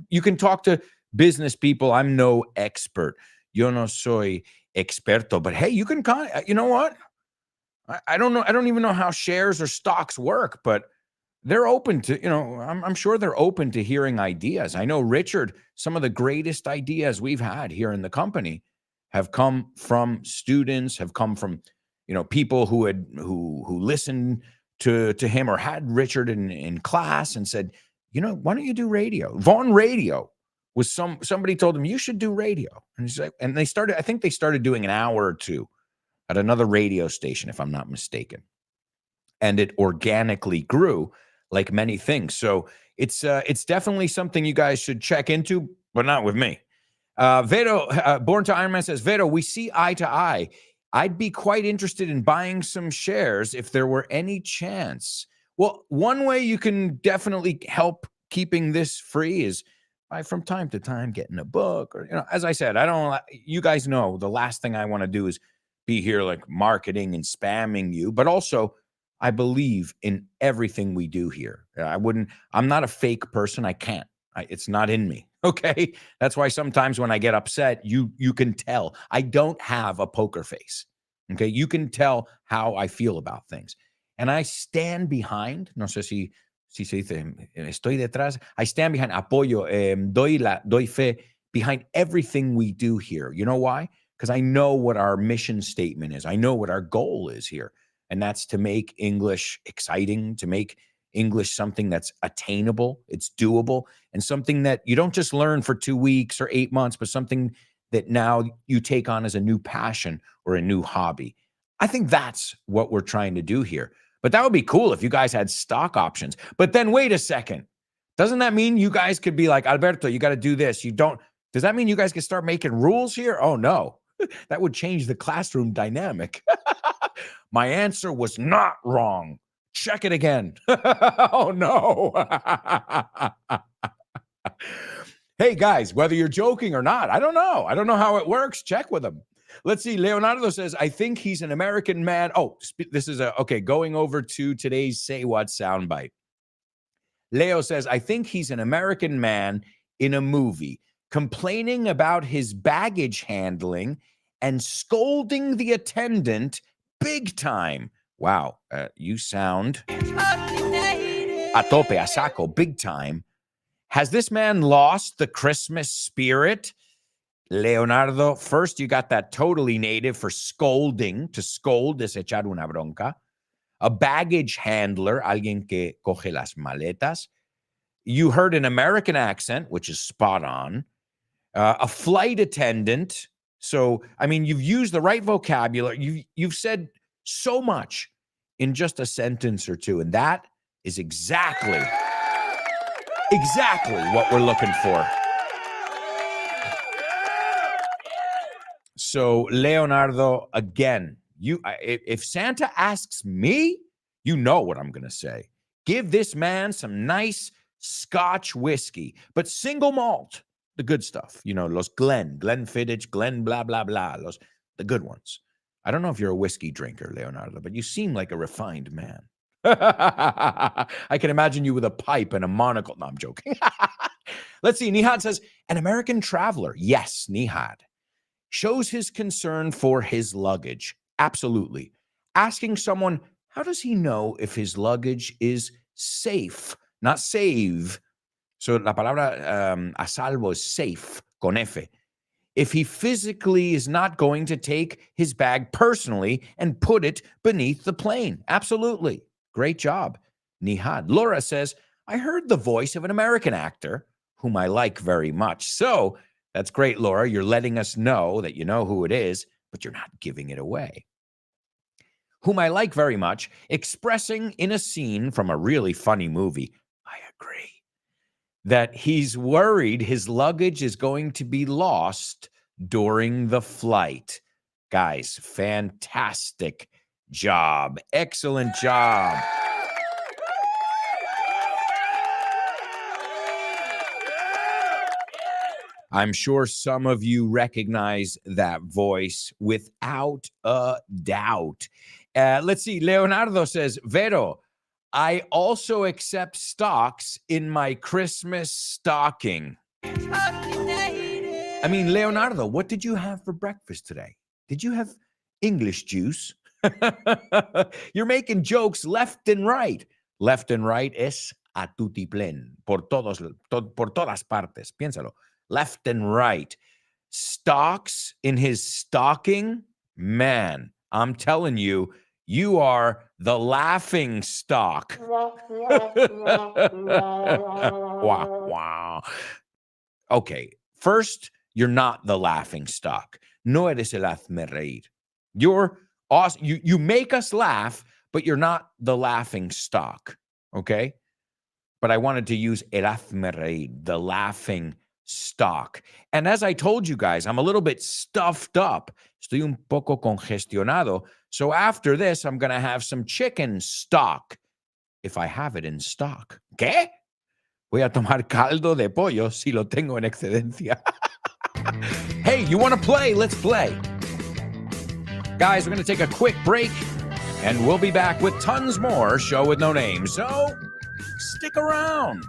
You can talk to business people. I'm no expert. Yo no soy experto, but hey, you can you know what? I don't know. I don't even know how shares or stocks work, but they're open to, I'm sure they're open to hearing ideas. I know, Richard, some of the greatest ideas we've had here in the company have come from students, have come from, people who listened to him or had Richard in class and said, why don't you do radio? Vaughn Radio was somebody told him, you should do radio. And he's like, and I think they started doing an hour or two at another radio station, if I'm not mistaken. And it organically grew like many things. So it's definitely something you guys should check into, but not with me. Vero, Born to Iron Man says, Vero, we see eye to eye. I'd be quite interested in buying some shares if there were any chance. Well, one way you can definitely help keeping this free is by from time to time getting a book, or, as I said, you guys know the last thing I want to do is be here like marketing and spamming you, but also I believe in everything we do here. I'm not a fake person. I can't. It's not in me. Okay. That's why sometimes when I get upset, you can tell I don't have a poker face. Okay. You can tell how I feel about things. And I stand behind, no sé si se dice, estoy detrás. I stand behind, apoyo, doy fe behind everything we do here. You know why? Because I know what our mission statement is. I know what our goal is here. And that's to make English exciting, to make English something that's attainable, it's doable, and something that you don't just learn for 2 weeks or 8 months, but something that now you take on as a new passion or a new hobby. I think that's what we're trying to do here. But that would be cool if you guys had stock options. But then wait a second. Doesn't that mean you guys could be like, Alberto, you got to do this? You don't. Does that mean you guys could start making rules here? Oh, no. That would change the classroom dynamic. My answer was not wrong. Check it again. Oh, no. Hey, guys, whether you're joking or not, I don't know. I don't know how it works. Check with them. Let's see. Leonardo says, I think he's an American man. Oh, this is going over to today's Say What soundbite. Leo says, I think he's an American man in a movie complaining about his baggage handling and scolding the attendant big time. Wow, you sound a tope, a saco, big time. Has this man lost the Christmas spirit? Leonardo, first you got that totally native for scolding. To scold es echar una bronca. A baggage handler, alguien que coge las maletas. You heard an American accent, which is spot on. A flight attendant. So, I mean, you've used the right vocabulary. You've said so much in just a sentence or two, and that is exactly what we're looking for. So, Leonardo, again, if Santa asks me, you know what I'm going to say. Give this man some nice Scotch whiskey, but single malt, the good stuff. You know, los Glenfiddich, Glen blah, blah, blah, the good ones. I don't know if you're a whiskey drinker, Leonardo, but you seem like a refined man. I can imagine you with a pipe and a monocle. No, I'm joking. Let's see. Nihad says, an American traveler. Yes, Nihad. Shows his concern for his luggage. Absolutely. Asking someone, how does he know if his luggage is safe? Not save. So la palabra a salvo is safe, con F. If he physically is not going to take his bag personally and put it beneath the plane. Absolutely. Great job, Nihad. Laura says, I heard the voice of an American actor whom I like very much. So that's great, Laura. You're letting us know that you know who it is, but you're not giving it away. Whom I like very much, expressing in a scene from a really funny movie, I agree, that he's worried his luggage is going to be lost during the flight. Guys, fantastic job. Excellent job. I'm sure some of you recognize that voice without a doubt. Let's see. Leonardo says, Vero, I also accept stocks in my Christmas stocking. I mean, Leonardo, what did you have for breakfast today? Did you have English juice? You're making jokes left and right. Left and right es a tutiplén, por todas partes. Piénsalo. Left and right. Stocks in his stocking? Man, I'm telling you, you are the laughing stock. Wow. Okay, first, you're not the laughing stock. No eres el hazme reír. You're awesome. You make us laugh, but you're not the laughing stock. Okay? But I wanted to use el hazme reír, the laughing stock. And as I told you guys, I'm a little bit stuffed up. Estoy un poco congestionado. So after this, I'm going to have some chicken stock, if I have it in stock. ¿Qué? Voy a tomar caldo de pollo si lo tengo en excedencia. Hey, you want to play? Let's play. Guys, we're going to take a quick break, and we'll be back with tons more Show with No Name. So stick around.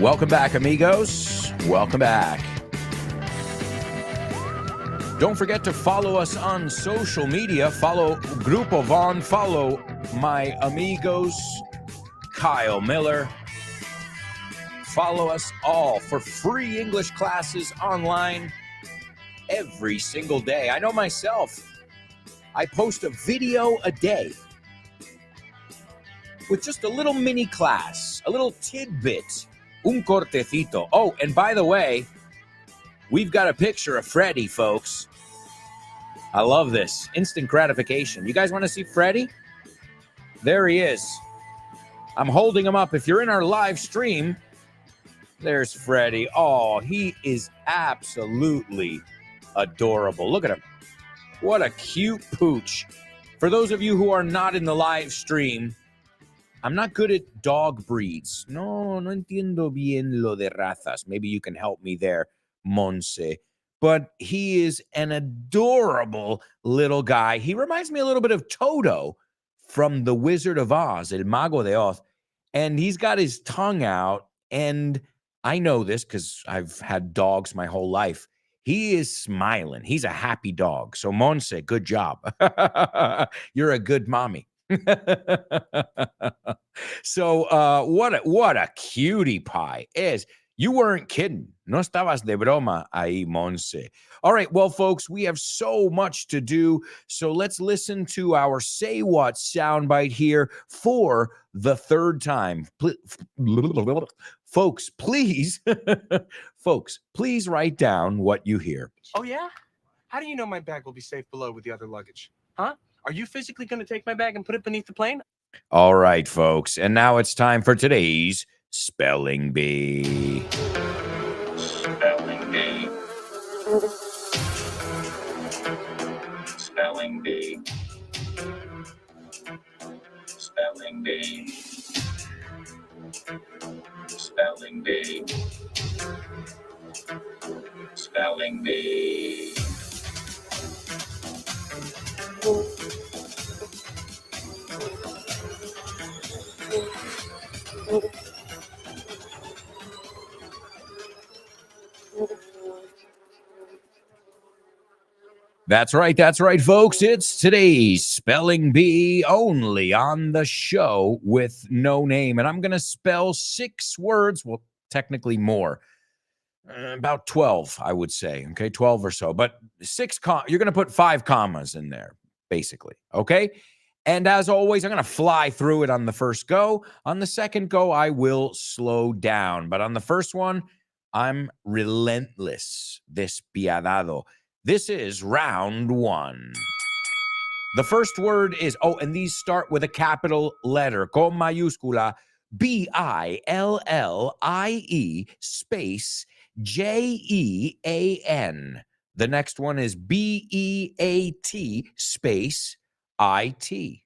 Welcome back, amigos. Welcome back. Don't forget to follow us on social media. Follow Grupo Von. Follow my amigos, Kyle Miller. Follow us all for free English classes online every single day. I know myself. I post a video a day with just a little mini class, a little tidbit, un cortecito. Oh, and by the way, we've got a picture of Freddie, folks. I love this. Instant gratification. You guys want to see Freddie? There he is. I'm holding him up. If you're in our live stream, there's Freddie. Oh, he is absolutely adorable. Look at him. What a cute pooch. For those of you who are not in the live stream, I'm not good at dog breeds. No entiendo bien lo de razas. Maybe you can help me there, Monse. But he is an adorable little guy. He reminds me a little bit of Toto from The Wizard of Oz, El Mago de Oz. And he's got his tongue out. And I know this because I've had dogs my whole life. He is smiling. He's a happy dog. So, Monse, good job. You're a good mommy. So, what a cutie pie is. You weren't kidding. No estabas de broma ahí, Monse. All right, well, folks, we have so much to do. So let's listen to our Say What soundbite here for the third time. Folks, please, folks, please write down what you hear. Oh, yeah? How do you know my bag will be safe below with the other luggage? Huh? Are you physically going to take my bag and put it beneath the plane? All right, folks, and now it's time for today's Spelling Bee. Spelling Bee. Spelling Bee. Spelling Bee. Spelling Bee. Spelling Bee. That's right, folks. It's today's Spelling Bee only on the show with no name. And I'm going to spell 6 words, well, technically more, about 12, I would say. Okay, 12 or so. But you're going to put 5 commas in there, basically. Okay? And as always, I'm going to fly through it on the first go. On the second go, I will slow down. But on the first one, I'm relentless, despiadado. This is round 1. The first word is, and these start with a capital letter, con mayúscula, B-I-L-L-I-E space J-E-A-N. The next one is B-E-A-T space I-T.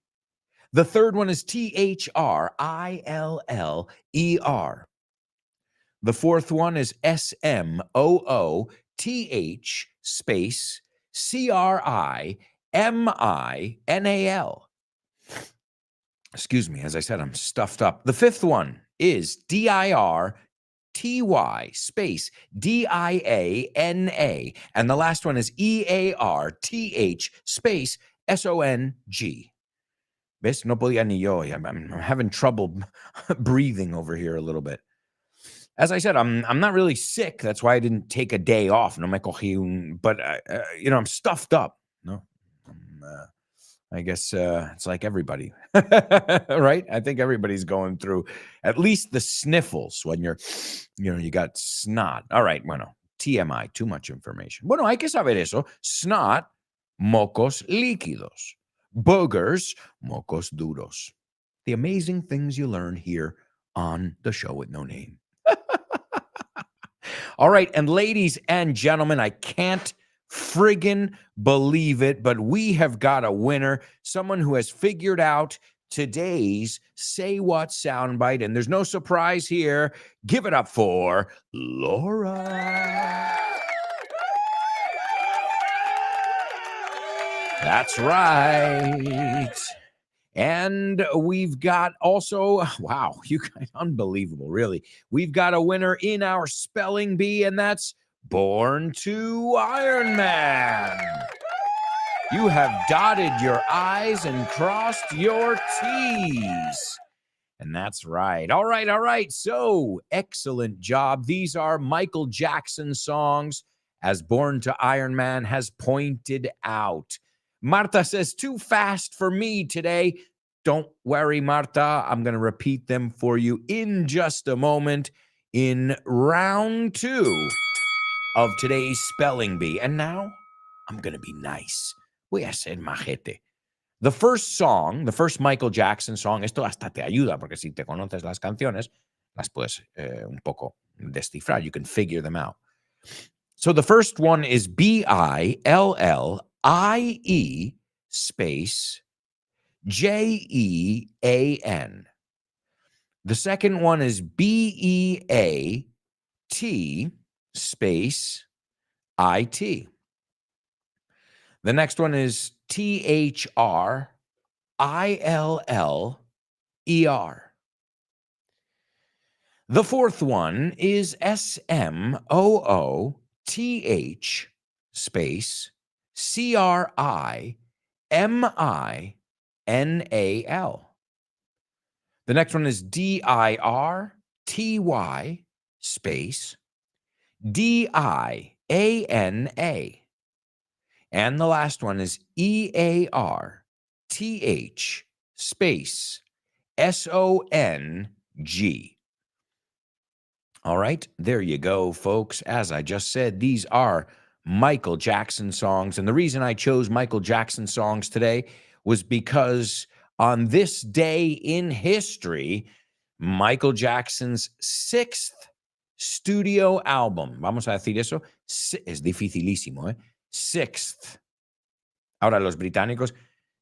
The third one is T-H-R-I-L-L-E-R. The fourth one is S-M-O-O-T-H space C-R-I-M-I-N-A-L. Excuse me, as I said, I'm stuffed up. The fifth one is D-I-R-T-Y space D-I-A-N-A. And the last one is E-A-R-T-H space S-O-N-G. ¿Ves? No podía ni yo. I'm having trouble breathing over here a little bit. As I said, I'm not really sick. That's why I didn't take a day off. No me cogí but I'm stuffed up. No, I guess it's like everybody, right? I think everybody's going through at least the sniffles when you got snot. All right, bueno, TMI, too much information. Bueno, hay que saber eso. Snot, mocos líquidos. Boogers, mocos duros. The amazing things you learn here on the show with no name. All right, and ladies and gentlemen, I can't friggin' believe it, but we have got a winner, someone who has figured out today's Say What soundbite, and there's no surprise here. Give it up for Laura. That's right. And we've got also, wow, you guys, unbelievable, really. We've got a winner in our spelling bee, and that's Born to Iron Man. You have dotted your I's and crossed your T's. And that's right. All right, all right. So, excellent job. These are Michael Jackson songs, as Born to Iron Man has pointed out. Marta says, too fast for me today. Don't worry, Marta. I'm going to repeat them for you in just a moment in round 2 of today's spelling bee. And now I'm going to be nice. Voy a ser majete. The first song, the first Michael Jackson song, esto hasta te ayuda, porque si te conoces las canciones, las puedes un poco descifrar. You can figure them out. So the first one is Billie space Jean. The second one is Beat space IT. The next one is THRILLER. The fourth one is SMOOTH space CRIMINAL. The next one is DIRTY space DIANA. And the last one is EARTH space SONG. All right, there you go, folks. As I just said, these are Michael Jackson songs. And the reason I chose Michael Jackson songs today was because on this day in history, Michael Jackson's 6th studio album, vamos a decir eso, es dificilísimo, ¿eh? 6th. Ahora, los británicos,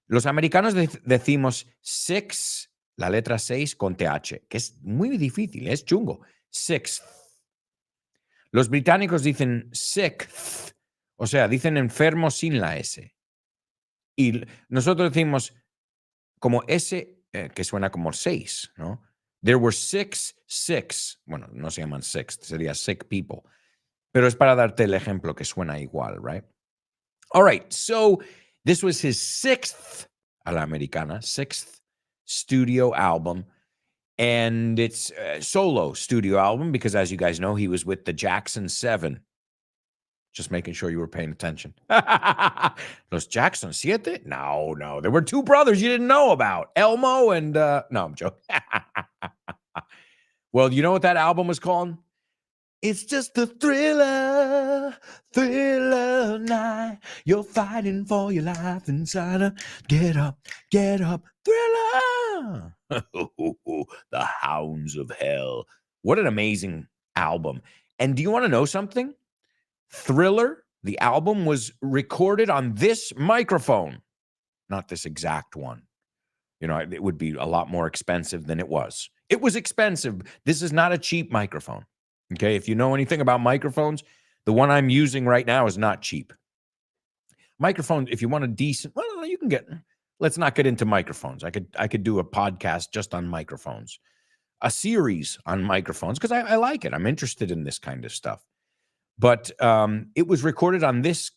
los americanos decimos 6, la letra 6 con TH, que es muy difícil, es chungo. 6th. Los británicos dicen sixth, o sea, dicen enfermo sin la S. Y nosotros decimos como S, que suena como 6, ¿no? There were six. Bueno, no se llaman sixth, sería sick people. Pero es para darte el ejemplo que suena igual, right? All right, so this was his 6th, a la americana, 6th studio album. And it's a solo studio album because, as you guys know, he was with the Jackson 7. Just making sure you were paying attention. Los Jackson 7? No. There were 2 brothers you didn't know about. Elmo and, no, I'm joking. Well, you know what that album was called? It's just a thriller night. You're fighting for your life inside a get up, thriller. The Hounds of Hell. What an amazing album. And do you want to know something? Thriller, the album, was recorded on this microphone, not this exact one. You know, it would be a lot more expensive than it was. It was expensive. This is not a cheap microphone. Okay, if you know anything about microphones, the one I'm using right now is not cheap. Microphone, if you want a decent, well, you can get, let's not get into microphones. I could do a podcast just on microphones, a series on microphones, because I like it. I'm interested in this kind of stuff. But it was recorded on this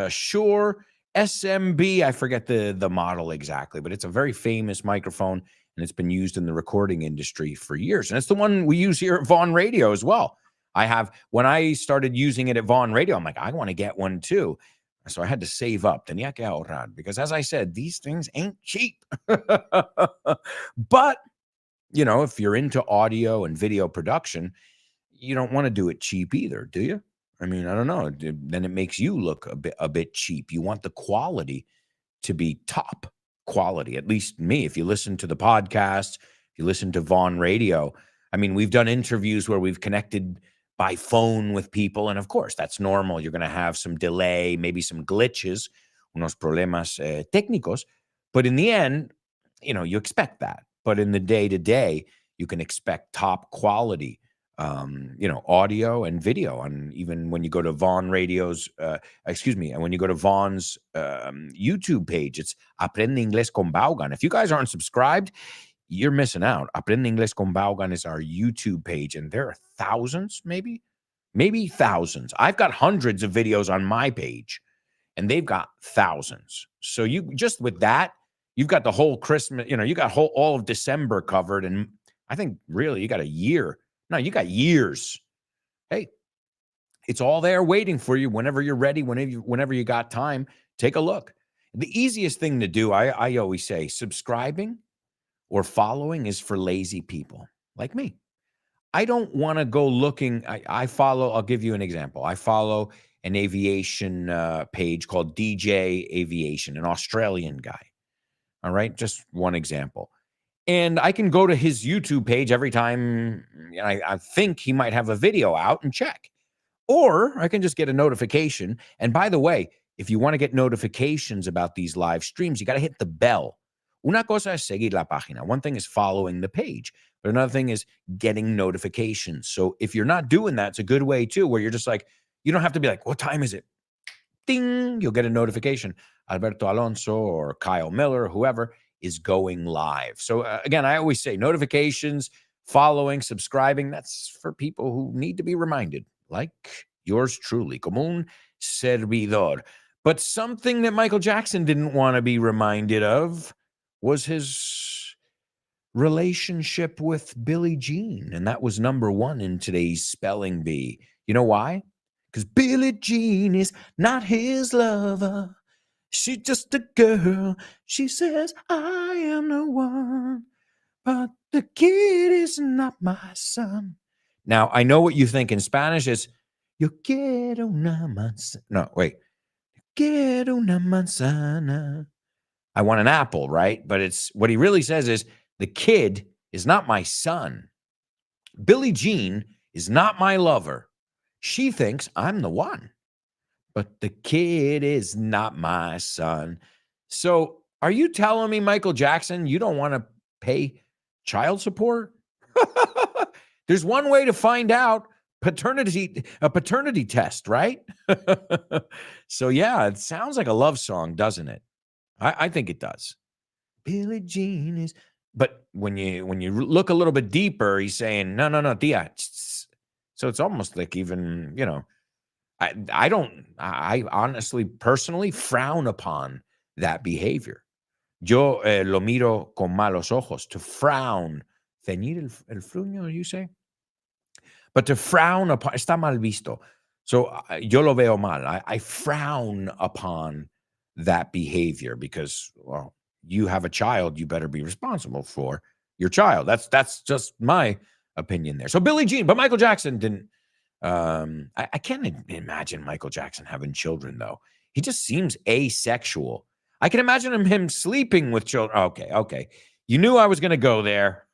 Shure SMB. I forget the model exactly, but it's a very famous microphone, and it's been used in the recording industry for years. And it's the one we use here at Vaughn Radio as well. When I started using it at Vaughn Radio, I'm like, I want to get one too. So I had to save up. Tenía que ahorrar, because as I said, these things ain't cheap. But, you know, if you're into audio and video production, you don't want to do it cheap either, do you? I mean, I don't know. Then it makes you look a bit cheap. You want the quality to be top quality. At least me, if you listen to the podcast, if you listen to Vaughn Radio, I mean, we've done interviews where we've connected by phone with people. And of course, that's normal. You're going to have some delay, maybe some glitches, unos problemas técnicos. But in the end, you know, you expect that. But in the day-to-day, you can expect top quality audio and video on, even when you go to Vaughn Radio's, and when you go to Vaughn's YouTube page, it's Aprende Inglés con Vaughan. If you guys aren't subscribed, you're missing out. Aprende Inglés con Vaughan is our YouTube page, and there are thousands, maybe thousands. I've got hundreds of videos on my page, and they've got thousands. So you just with that, you've got the whole Christmas, you got all of December covered, and I think really you got a year. No, you got years. Hey, it's all there waiting for you whenever you're ready, whenever you got time. Take a look. The easiest thing to do, I always say, subscribing or following is for lazy people like me. I don't want to go looking. I follow, I'll give you an example. I follow an aviation page called DJ Aviation, an Australian guy. All right, just one example. And I can go to his YouTube page every time I think he might have a video out and check. Or I can just get a notification. And by the way, if you want to get notifications about these live streams, you got to hit the bell. Una cosa es seguir la página. One thing is following the page, but another thing is getting notifications. So if you're not doing that, it's a good way too, where you're just like, you don't have to be like, what time is it? Ding, you'll get a notification. Alberto Alonso or Kyle Miller, whoever, is going live. So again, I always say notifications, following, subscribing, that's for people who need to be reminded, like yours truly, como un servidor. But something that Michael Jackson didn't want to be reminded of was his relationship with Billie Jean. And that was number one in today's Spelling Bee. You know why? Because Billie Jean is not his lover. She's just a girl. She says, I am the one, but the kid is not my son. Now, I know what you think in Spanish is, yo quiero una manzana. No, wait. Quiero una manzana. I want an apple, right? But it's what he really says is, the kid is not my son. Billie Jean is not my lover. She thinks I'm the one. But the kid is not my son. So are you telling me, Michael Jackson, you don't want to pay child support? There's one way to find out, a paternity test, right? So yeah, it sounds like a love song, doesn't it? I think it does. Billie Jean is, but when you look a little bit deeper, he's saying, no, tia. So it's almost like even, I honestly, personally frown upon that behavior. Yo lo miro con malos ojos. To frown, ceñir el fruño, you say? But to frown upon, está mal visto. So yo lo veo mal. I frown upon that behavior because, well, you have a child, you better be responsible for your child. That's just my opinion there. So Billie Jean, but Michael Jackson didn't. I can't imagine Michael Jackson having children, though. He just seems asexual. I can imagine him sleeping with children. Okay. You knew I was going to go there.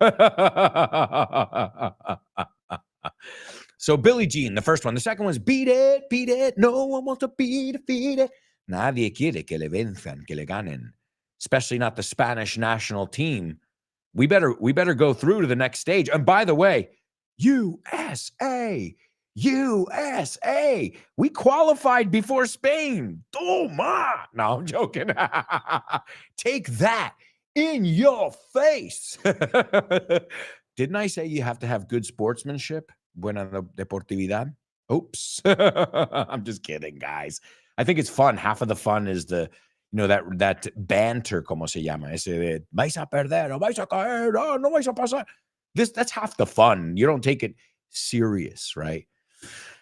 So Billie Jean, the first one. The second one is beat it. No one wants to be defeated. Nadie quiere que le venzan, que le ganen. Especially not the Spanish national team. We better go through to the next stage. And by the way, USA. We qualified before Spain. Toma. No, I'm joking. Take that in your face. Didn't I say you have to have good sportsmanship? Buena deportividad. Oops. I'm just kidding, guys. I think it's fun. Half of the fun is the, that banter, como se llama, ese de, vais a perder, o vais a caer, no vais a pasar. That's half the fun. You don't take it serious, right?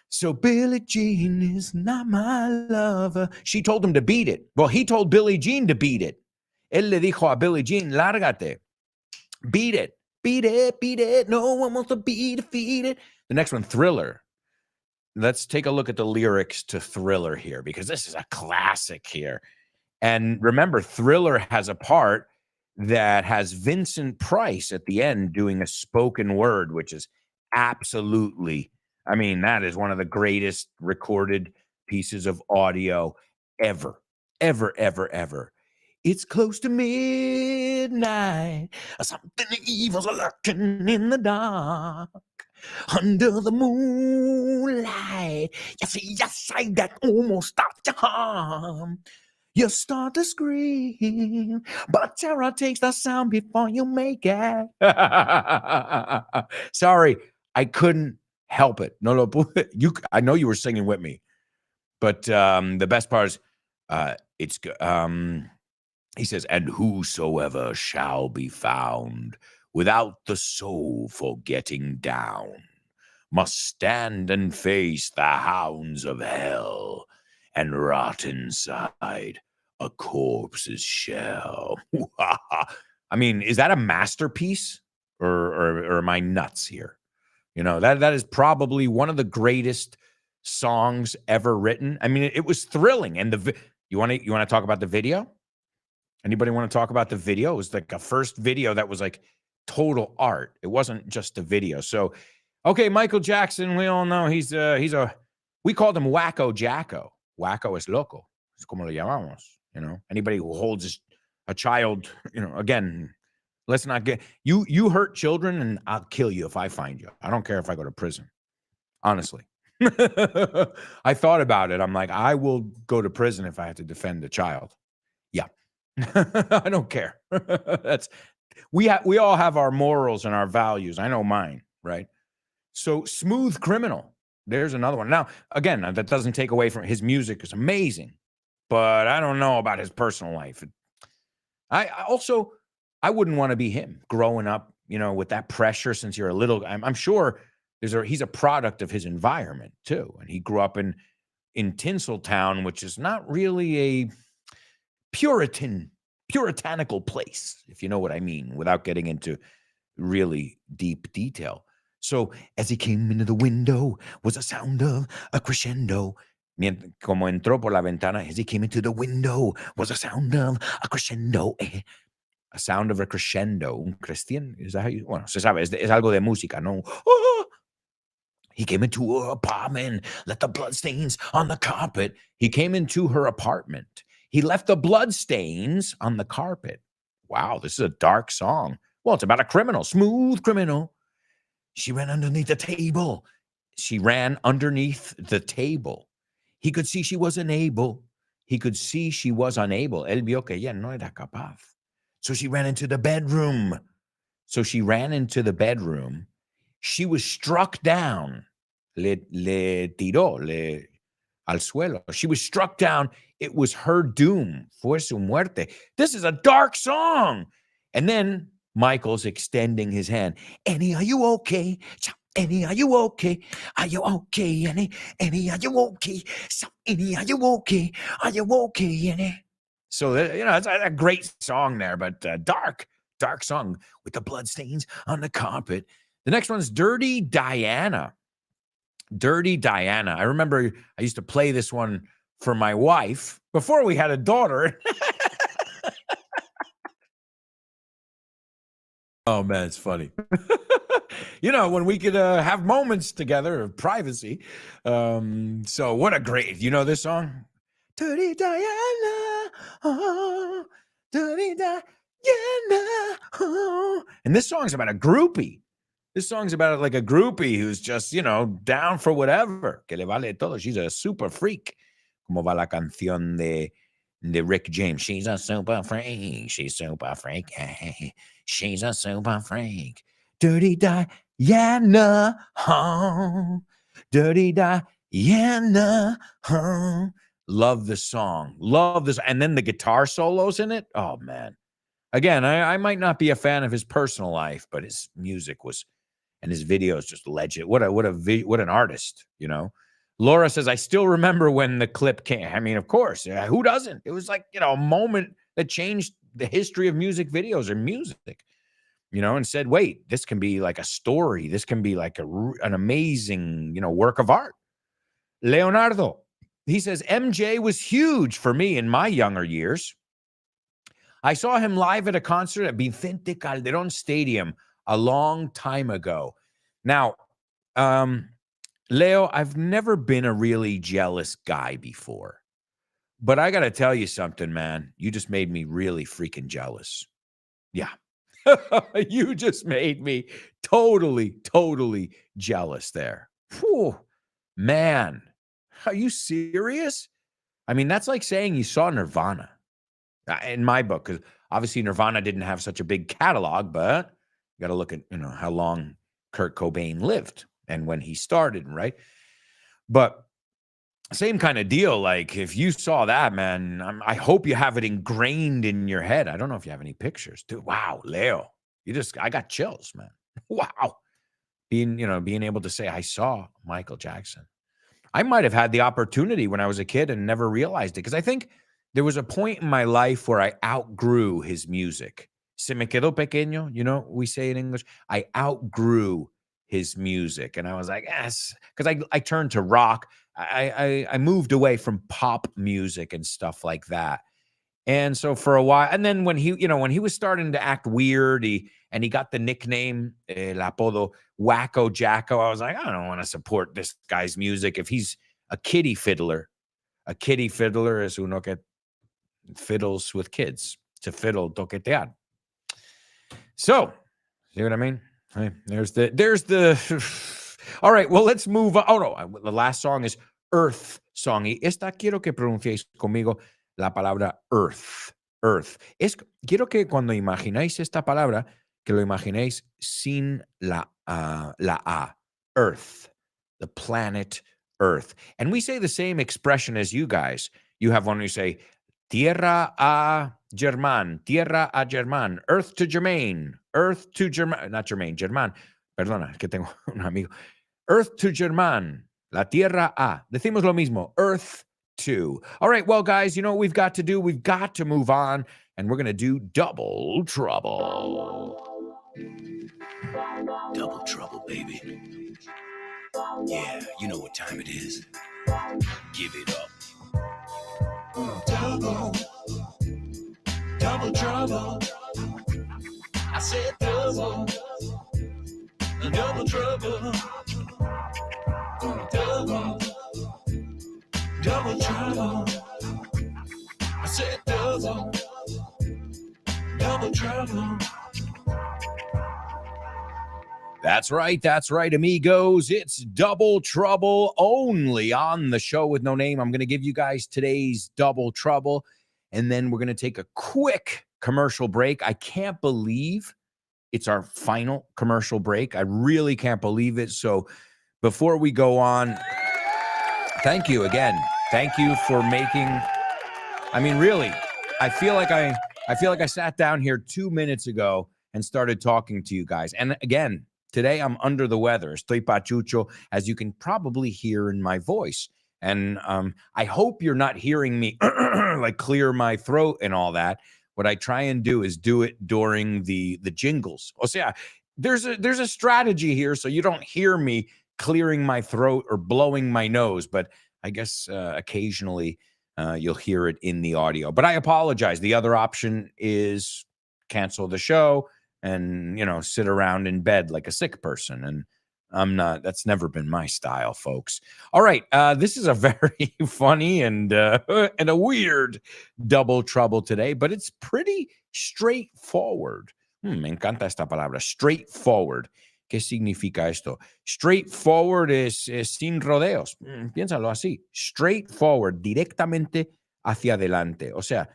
So Billie Jean is not my lover. She told him to beat it. Well, he told Billie Jean to beat it. Él le dijo a Billie Jean, lárgate. Beat it. No one wants to be defeated. The next one, Thriller. Let's take a look at the lyrics to Thriller here, because this is a classic here. And remember, Thriller has a part that has Vincent Price at the end doing a spoken word, which is absolutely, that is one of the greatest recorded pieces of audio ever. It's close to midnight. Something evil's lurking in the dark. Under the moonlight, yes, I that almost stopped your harm. You start to scream, but terror takes the sound before you make it. Sorry, I couldn't help it. No, I know you were singing with me, but the best part is, he says, and whosoever shall be found without the soul for getting down must stand and face the hounds of hell and rot inside a corpse's shell. I mean, is that a masterpiece, or am I nuts here? You know, that is probably one of the greatest songs ever written. I mean, it was thrilling. And you want to talk about the video? Anybody want to talk about the video? It was like a first video that was like total art. It wasn't just a video. So, okay, Michael Jackson, we all know we called him Wacko Jacko. Wacko es loco. Es como lo llamamos, you know. Anybody who holds a child, you know, again, let's not get, you hurt children and I'll kill you if I find you. I don't care if I go to prison. Honestly. I thought about it. I'm like, I will go to prison if I have to defend a child. Yeah. I don't care. We all have our morals and our values. I know mine, right? So Smooth Criminal. There's another one. Now, again, that doesn't take away from his music is amazing, but I don't know about his personal life. I wouldn't want to be him growing up, you know, with that pressure since you're a little. I'm sure he's a product of his environment too, and he grew up in Tinseltown, which is not really a puritanical place, if you know what I mean, without getting into really deep detail. So as he came into the window was a sound of a crescendo. Como entró por la ventana, as he came into the window was a sound of a crescendo. A sound of a crescendo. Un Christian? Is that how you? Bueno, se sabe, es algo de música, no? Oh! He came into her apartment, left the bloodstains on the carpet. He came into her apartment. He left the bloodstains on the carpet. Wow, this is a dark song. Well, it's about a criminal, smooth criminal. She ran underneath the table. She ran underneath the table. He could see she was unable. He could see she was unable. Él vio que ella no era capaz. So she ran into the bedroom. She was struck down. Le tiró al suelo. She was struck down. It was her doom. Fue su muerte. This is a dark song. And then Michael's extending his hand. Annie, are you okay? Annie, are you okay? Are you okay, Annie? Annie, are you okay? Annie, are you okay? Are you okay, Annie? So, you know, it's a great song there, but dark song with the bloodstains on the carpet. The next one's Dirty Diana. Dirty Diana. I remember I used to play this one for my wife before we had a daughter. Oh, man, it's funny. You know, when we could have moments together of privacy. So what a great, you know this song? Dirty Diana, oh, Dirty Diana, oh. And this song's about a groupie. This song's about like a groupie who's just, you know, down for whatever. Que le vale todo. She's a super freak. Como va la canción de Rick James. She's a super freak. She's super freak. She's a super freak. Dirty Diana, oh, Dirty Diana, oh. Love the song. Love this. And then the guitar solos in it. Oh, man. Again, I might not be a fan of his personal life, but his music was, and his videos just legend. What an artist, you know. Laura says, I still remember when the clip came. I mean, of course, who doesn't? It was like, you know, a moment that changed the history of music videos or music, you know, and said, wait, this can be like a story. This can be like an amazing, you know, work of art. Leonardo, he says, MJ was huge for me in my younger years. I saw him live at a concert at Vicente Calderon Stadium a long time ago. Now, Leo, I've never been a really jealous guy before, but I got to tell you something, man. You just made me really freaking jealous. Yeah. You just made me totally jealous there. Whew, man, are you serious? I mean, that's like saying you saw Nirvana in my book, because obviously Nirvana didn't have such a big catalog, but you got to look at, how long Kurt Cobain lived and when he started, right? But same kind of deal. Like, if you saw that, man, I hope you have it ingrained in your head. I don't know if you have any pictures, dude. Wow, Leo, I got chills, man. Wow. Being able to say, I saw Michael Jackson. I might have had the opportunity when I was a kid and never realized it, because I think there was a point in my life where I outgrew his music. Se me quedó pequeño, we say in English. I outgrew his music, and I was like, yes, because I turned to rock. I moved away from pop music and stuff like that. And so for a while, and then when he was starting to act weird, he got the nickname, el apodo, Wacko Jacko. I was like, I don't want to support this guy's music if he's a kiddie fiddler. A kiddie fiddler is uno que fiddles with kids. To fiddle, toquetear. So, see what I mean? Hey, there's the. All right, well, let's move on. Oh, no, the last song is Earth Song. Y esta quiero que pronunciéis conmigo la palabra Earth. Earth. Quiero que cuando imagináis esta palabra, que lo imaginéis sin la A. Earth. The planet Earth. And we say the same expression as you guys. You have one where you say, Tierra a Germán, Tierra a Germán, Earth to Germain, Earth to Germán, not Germain, Germán. Perdona, que tengo un amigo. Earth to Germán, la Tierra a. Decimos lo mismo, Earth to. All right, well, guys, you know what we've got to do? We've got to move on, and we're going to do Double Trouble. Double trouble, baby. Yeah, you know what time it is. Give it up. Double trouble. I said double trouble. Double trouble. I said double trouble. That's right, amigos. It's Double Trouble only on the show with no name. I'm going to give you guys today's Double Trouble, and then we're going to take a quick commercial break. I can't believe it's our final commercial break. I really can't believe it. So before we go on, thank you again. Thank you for making, really, I feel like I sat down here 2 minutes ago and started talking to you guys. And again, today I'm under the weather. Estoy pachucho, as you can probably hear in my voice. And I hope you're not hearing me like clear my throat and all that. What I try and do is do it during the jingles. O sea, there's a strategy here so you don't hear me clearing my throat or blowing my nose. But I guess occasionally you'll hear it in the audio. But I apologize. The other option is cancel the show and, sit around in bed like a sick person. And that's never been my style, folks. All right. This is a very funny and a weird double trouble today, but it's pretty straightforward. Me encanta esta palabra, straightforward. ¿Qué significa esto? Straightforward es sin rodeos. Piénsalo así. Straightforward, directamente hacia adelante. O sea,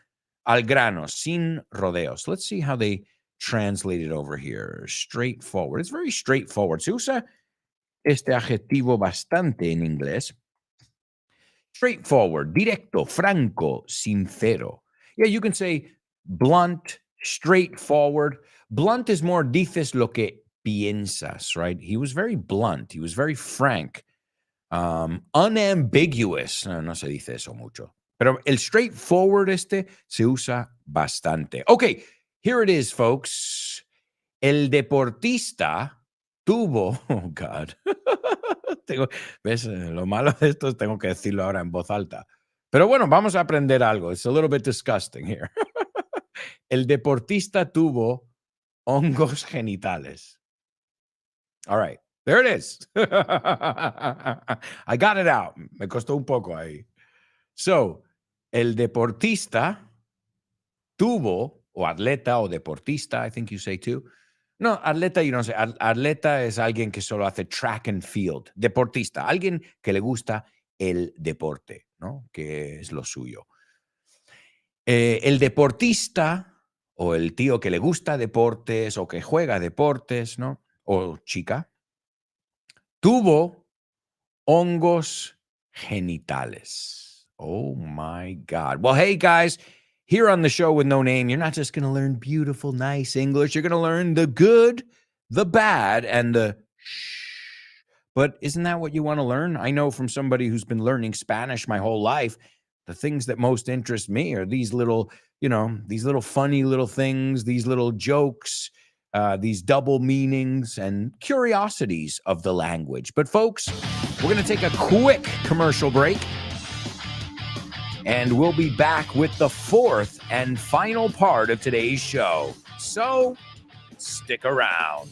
al grano, sin rodeos. Let's see how they translate it over here. Straightforward. It's very straightforward. Se usa este adjetivo bastante en inglés. Straightforward, directo, franco, sincero. Yeah, you can say blunt, straightforward. Blunt is more dices lo que piensas, right? He was very blunt. He was very frank. Unambiguous. No se dice eso mucho. Pero el straightforward se usa bastante. Okay, here it is, folks. El deportista tuvo, oh God, ¿ves? Lo malo de esto es tengo que decirlo ahora en voz alta. Pero bueno, vamos a aprender algo. It's a little bit disgusting here. El deportista tuvo hongos genitales. All right, there it is. I got it out. Me costó un poco ahí. So, el deportista tuvo o atleta o deportista, I think you say too. No, atleta, you don't say. Atleta es alguien que solo hace track and field. Deportista, alguien que le gusta el deporte, ¿no? Que es lo suyo. El deportista o el tío que le gusta deportes o que juega deportes, ¿no? O chica, tuvo hongos genitales. Oh my God. Well, hey guys, here on the show with no name, you're not just going to learn beautiful, nice English. You're going to learn the good, the bad, and the shh. But isn't that what you want to learn? I know from somebody who's been learning Spanish my whole life, the things that most interest me are these little, these little funny little things, these little jokes, these double meanings and curiosities of the language. But folks, we're going to take a quick commercial break, and we'll be back with the fourth and final part of today's show. So stick around.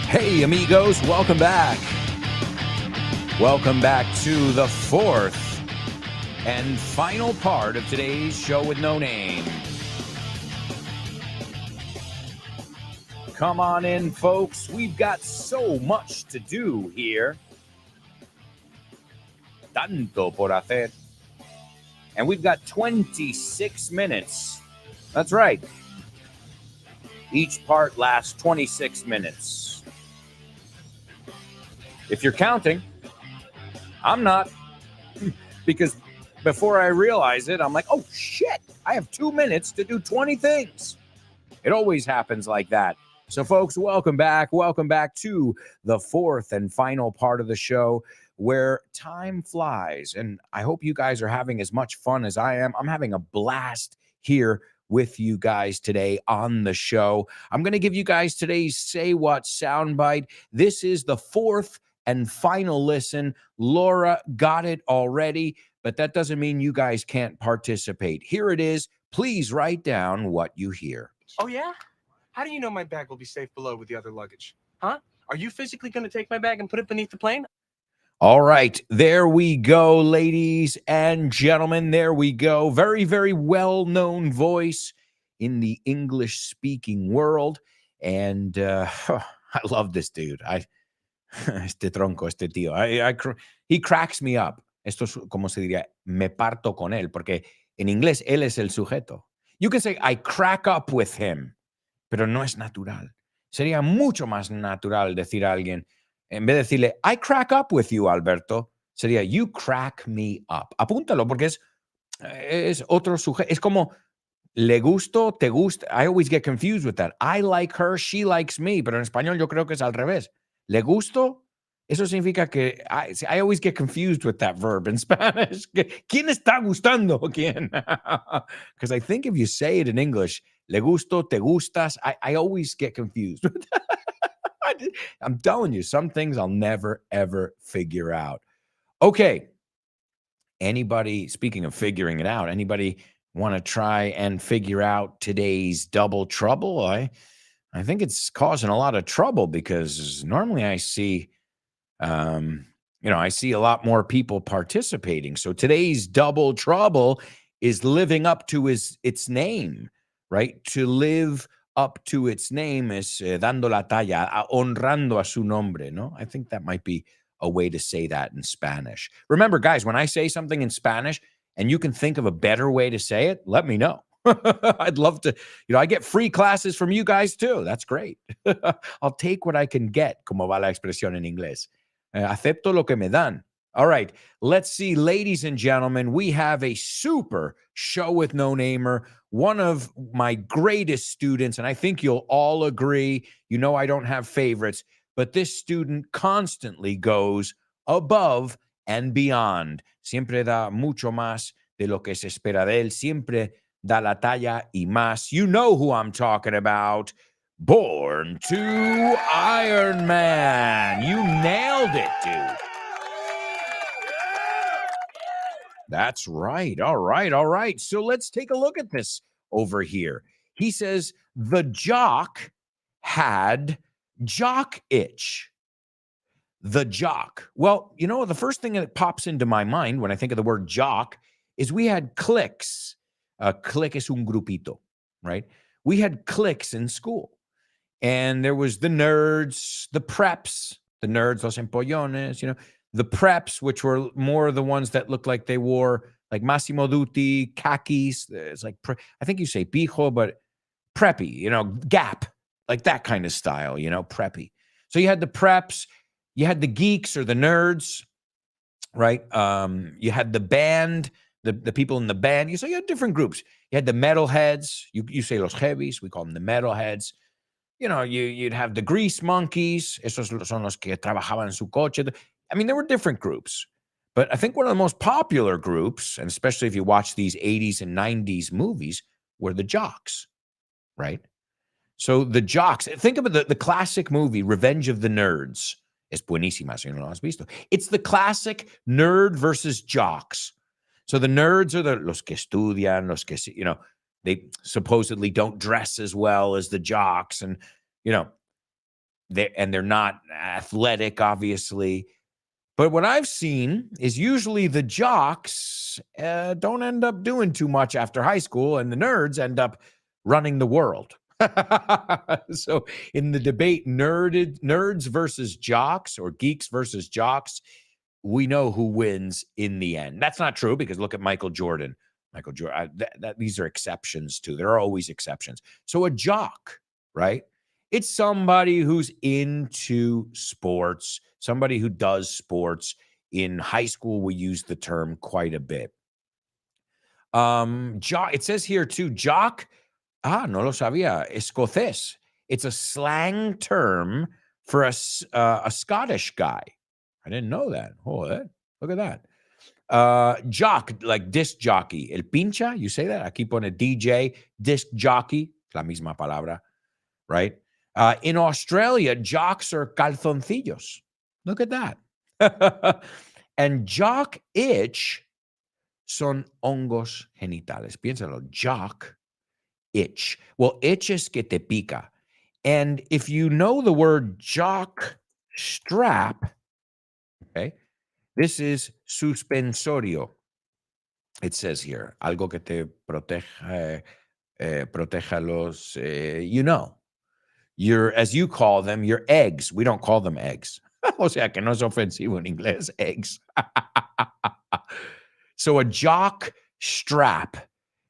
Hey, amigos, welcome back. Welcome back to the fourth and final part of today's show with no name. Come on in, folks. We've got so much to do here. Tanto por hacer. And we've got 26 minutes. That's right. Each part lasts 26 minutes. If you're counting, I'm not. Because before I realize it, I'm like, oh, shit, I have 2 minutes to do 20 things. It always happens like that. So, folks, welcome back. Welcome back to the fourth and final part of the show where time flies. And I hope you guys are having as much fun as I am. I'm having a blast here with you guys today on the show. I'm going to give you guys today's Say What soundbite. This is the fourth and final listen. Laura got it already, but that doesn't mean you guys can't participate. Here it is. Please write down what you hear. Oh, yeah? How do you know my bag will be safe below with the other luggage? Huh? Are you physically going to take my bag and put it beneath the plane? All right, there we go, ladies and gentlemen. There we go. Very, very well-known voice in the English-speaking world. And I love this dude. Este tronco, este tío. He cracks me up. Esto es como se diría, me parto con él, porque en inglés él es el sujeto. You can say, I crack up with him, pero no es natural. Sería mucho más natural decir a alguien, en vez de decirle, I crack up with you, Alberto, sería, you crack me up. Apúntalo, porque es otro sujeto. Es como, le gusto, te gusta. I always get confused with that. I like her, she likes me, pero en español yo creo que es al revés. Le gusto, Eso significa que I always get confused with that verb in Spanish. ¿Quién está gustando? ¿Quién? Because I think if you say it in English, le gusto, te gustas, I always get confused. I'm telling you, some things I'll never, ever figure out. Okay. Anybody, speaking of figuring it out, anybody want to try and figure out today's double trouble? I think it's causing a lot of trouble because normally I see I see a lot more people participating. So today's double trouble is living up to its name, right? To live up to its name is dando la talla, honrando a su nombre, no? I think that might be a way to say that in Spanish. Remember, guys, when I say something in Spanish and you can think of a better way to say it, let me know. I'd love to, I get free classes from you guys too. That's great. I'll take what I can get, como va la expresión en inglés. Acepto lo que me dan. All right, let's see, ladies and gentlemen, we have a super show with no namer, one of my greatest students, and I think you'll all agree. You know I don't have favorites, but this student constantly goes above and beyond. Siempre da mucho más de lo que se espera de él. Siempre da la talla y más. You know who I'm talking about. Born to Iron Man. You nailed it, dude. That's right. All right. So let's take a look at this over here. He says the jock had jock itch. The jock. Well, the first thing that pops into my mind when I think of the word jock is we had cliques. Clique es un grupito, right? We had cliques in school. And there was the nerds, the preps, the nerds, los empollones, the preps, which were more the ones that looked like they wore like Massimo Dutti, khakis. It's like, I think you say pijo, but preppy, Gap, like that kind of style, preppy. So you had the preps, you had the geeks or the nerds, right? You had the band, the people in the band. So you had different groups. You had the metalheads. You say los heavies. We call them the metalheads. You'd have the grease monkeys. Esos son los que trabajaban en su coche. I mean, there were different groups. But I think one of the most popular groups, and especially if you watch these 80s and 90s movies, were the jocks, right? So the jocks, think of the classic movie, Revenge of the Nerds. Es buenísima, si no lo has visto. It's the classic nerd versus jocks. So the nerds are los que estudian, los que, they supposedly don't dress as well as the jocks. And, they're not athletic, obviously. But what I've seen is usually the jocks don't end up doing too much after high school, and the nerds end up running the world. So in the debate, nerds versus jocks or geeks versus jocks, we know who wins in the end. That's not true because look at Michael Jordan. These are exceptions too. There are always exceptions. So a jock, right? It's somebody who's into sports, somebody who does sports. In high school, we use the term quite a bit. Jock. It says here too, jock. No lo sabía. Escocés. It's a slang term for a Scottish guy. I didn't know that. Oh, look at that. Jock, like disc jockey. El pincha, you say that? Aquí pone DJ, disc jockey, la misma palabra, right? In Australia, jocks are calzoncillos. Look at that. And jock itch son hongos genitales. Piénsalo, jock itch. Well, itch es que te pica. And if you know the word jock strap, okay, this is suspensorio. It says here, algo que te proteja los, your, as you call them, your eggs. We don't call them eggs. O sea, que no es ofensivo en inglés, eggs. So a jock strap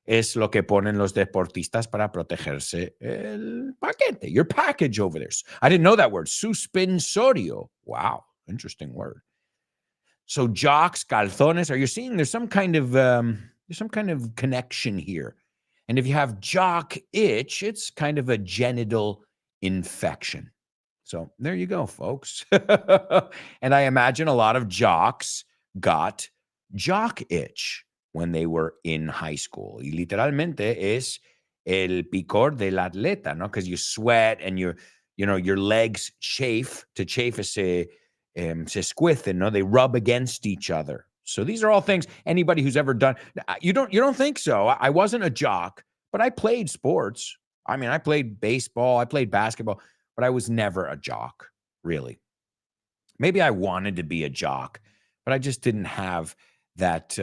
es lo que ponen los deportistas para protegerse el paquete, your package over there. I didn't know that word, suspensorio. Wow, interesting word. So jocks, calzones, are you seeing there's some kind of connection here? And if you have jock itch, it's kind of a genital infection. So there you go, folks. And I imagine a lot of jocks got jock itch when they were in high school. Y literalmente es el picor del atleta, ¿no? Because you sweat and your legs chafe. To chafe is se squithen, no? They rub against each other. So these are all things anybody who's ever done. You don't think so? I wasn't a jock, but I played sports. I mean, I played baseball, I played basketball, but I was never a jock, really. Maybe I wanted to be a jock, but I just didn't have that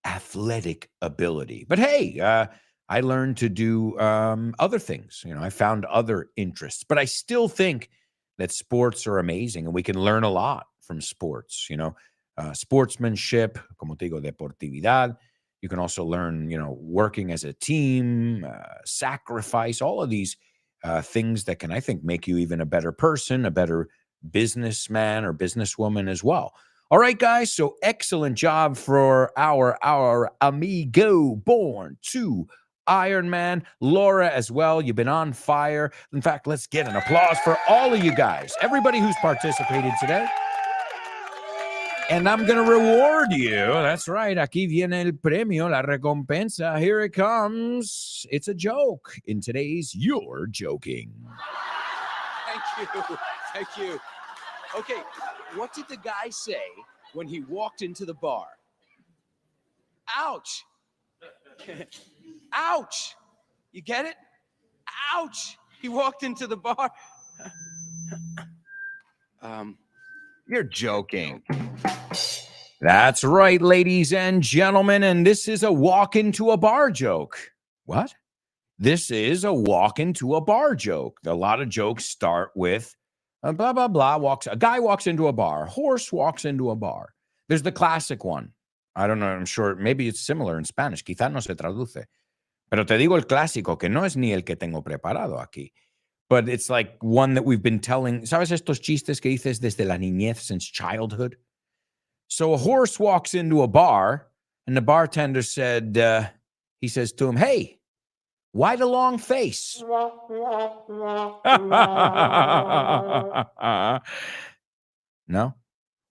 athletic ability. But hey, I learned to do other things. I found other interests, but I still think that sports are amazing and we can learn a lot from sports, sportsmanship, como te digo, deportividad. You can also learn, working as a team, sacrifice, all of these things that can, I think, make you even a better person, a better businessman or businesswoman as well. All right, guys. So excellent job for our amigo born to Iron Man, Laura as well. You've been on fire. In fact, let's get an applause for all of you guys, everybody who's participated today. And I'm going to reward you. That's right. Aquí viene el premio, la recompensa. Here it comes. It's a joke in today's You're Joking. Thank you. Thank you. Okay, what did the guy say when he walked into the bar? Ouch. Ouch. You get it? Ouch. He walked into the bar. You're joking. That's right, ladies and gentlemen. And this is a walk into a bar joke. What? This is a walk into a bar joke. A lot of jokes start with blah, blah, blah. A guy walks into a bar. Horse walks into a bar. There's the classic one. I don't know. I'm sure maybe it's similar in Spanish. Quizá no se traduce. Pero te digo el clásico, que no es ni el que tengo preparado aquí. But it's like one that we've been telling. ¿Sabes estos chistes que dices desde la niñez, since childhood? So a horse walks into a bar, and the bartender said, he says to him, "Hey, why the long face?" No?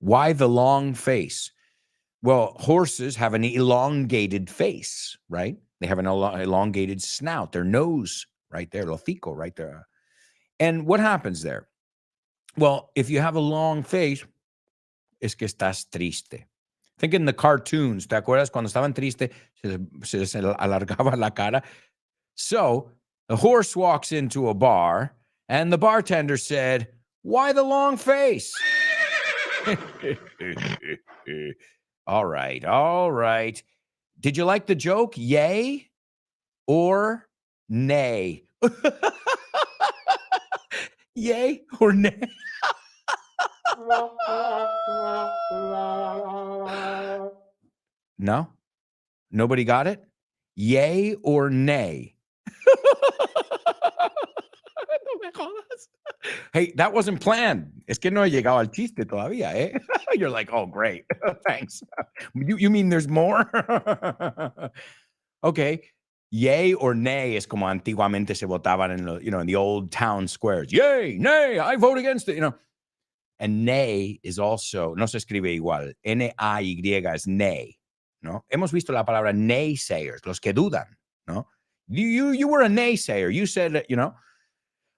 Why the long face? Well, horses have an elongated face, right? They have an elongated snout, their nose right there, el hocico right there. And what happens there? Well, if you have a long face, es que estás triste. Think in the cartoons, ¿te acuerdas cuando estaban tristes? Se alargaba la cara. So the horse walks into a bar, and the bartender said, "Why the long face?" All right. Did you like the joke? Yay or nay? Yay or nay? No? Nobody got it? Yay or nay? Hey, that wasn't planned. Es que no he llegado al chiste todavía, eh? You're like, oh, great. Thanks. You mean there's more? Okay. Yay or nay es como antiguamente se votaban in the old town squares. Yay, nay, I vote against it, And nay is also, no se escribe igual. N-A-Y es nay, ¿no? Hemos visto la palabra naysayers, los que dudan, ¿no? You were a naysayer. You said,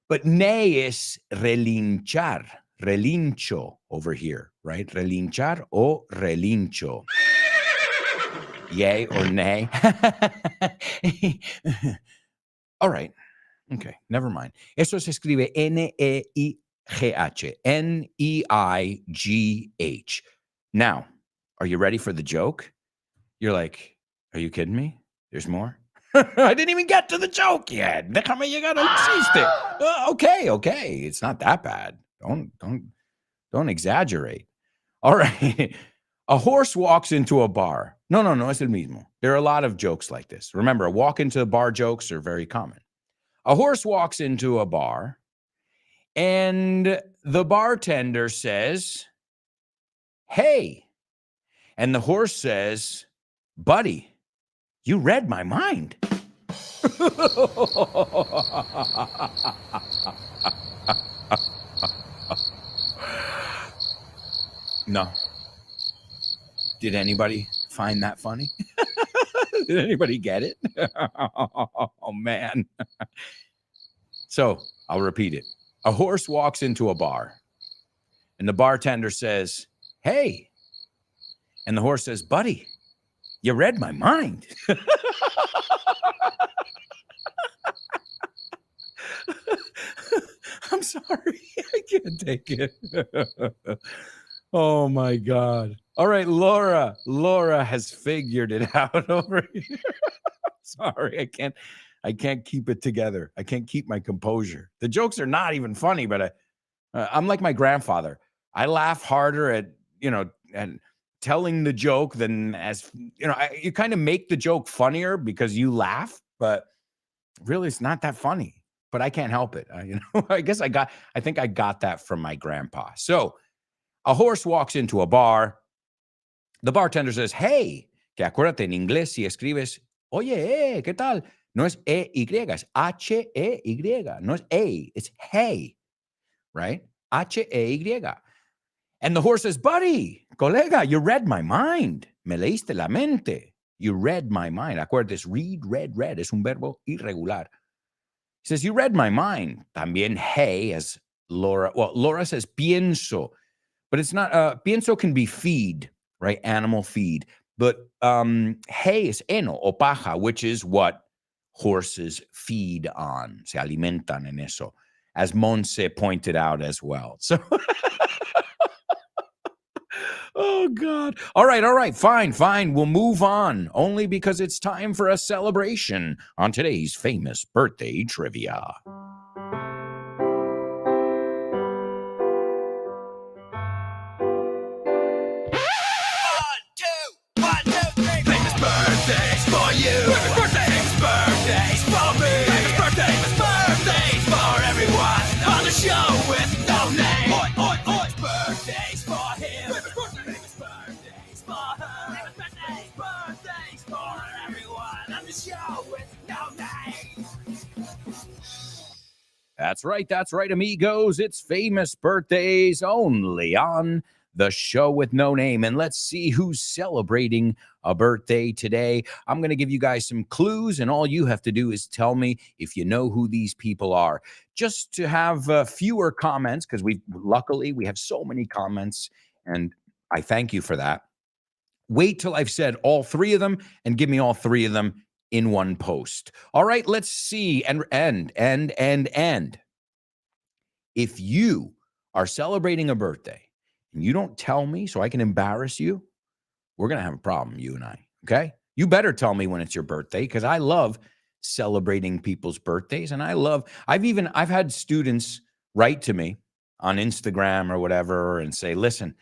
But nay is relinchar, relincho over here, right? Relinchar o relincho. Yay or nay? All right. Okay, never mind. Eso se escribe N-E-I-G-H. N-E-I-G-H. Now, are you ready for the joke? You're like, are you kidding me? There's more? I didn't even get to the joke yet. Déjame llegar al chiste. Okay. It's not that bad. Don't exaggerate. All right. A horse walks into a bar. No, es el mismo. There are a lot of jokes like this. Remember, walk into a bar jokes are very common. A horse walks into a bar, and the bartender says, "Hey." And the horse says, "Buddy, you read my mind." No. Did anybody find that funny? Did anybody get it? Oh, man. So I'll repeat it. A horse walks into a bar, and the bartender says, "Hey." And the horse says, "Buddy, you read my mind." I'm sorry. I can't take it. Oh, my God. All right, Laura. Laura has figured it out over here. Sorry, I can't keep it together. I can't keep my composure. The jokes are not even funny, but I'm like my grandfather. I laugh harder at, and telling the joke than you kind of make the joke funnier because you laugh, but really it's not that funny, but I can't help it. I think I got that from my grandpa. So a horse walks into a bar. The bartender says, "Hey, que acuérdate en inglés si escribes, oye, ¿qué tal?" No es E-Y, es H-E-Y. No es A, it's hey, right? H-E-Y. And the horse says, "Buddy, colega, you read my mind. Me leíste la mente. You read my mind." Acuérdate, read, read. Es un verbo irregular. He says, "You read my mind." También hey, as Laura. Well, Laura says pienso, but it's not. Pienso can be feed, right? Animal feed. But hay is heno o paja, which is what horses feed on. Se alimentan en eso, as Monse pointed out as well. So, oh, God. All right. Fine. We'll move on, only because it's time for a celebration on today's famous birthday trivia. Birthdays for you. Famous birthdays for me. Famous birthdays for everyone on the show with no name. Famous birthdays for him. Famous birthdays for her. Famous birthdays for everyone on the show with no name. That's right, amigos. It's famous birthdays only on the show with no name. And let's see who's celebrating a birthday today. I'm going to give you guys some clues, and all you have to do is tell me if you know who these people are. Just to have fewer comments, because luckily we have so many comments, and I thank you for that. Wait till I've said all three of them and give me all three of them in one post. All right, let's see. And if you are celebrating a birthday and you don't tell me so I can embarrass you, we're going to have a problem, you and I, okay? You better tell me when it's your birthday, because I love celebrating people's birthdays. And I've had students write to me on Instagram or whatever and say, "Listen,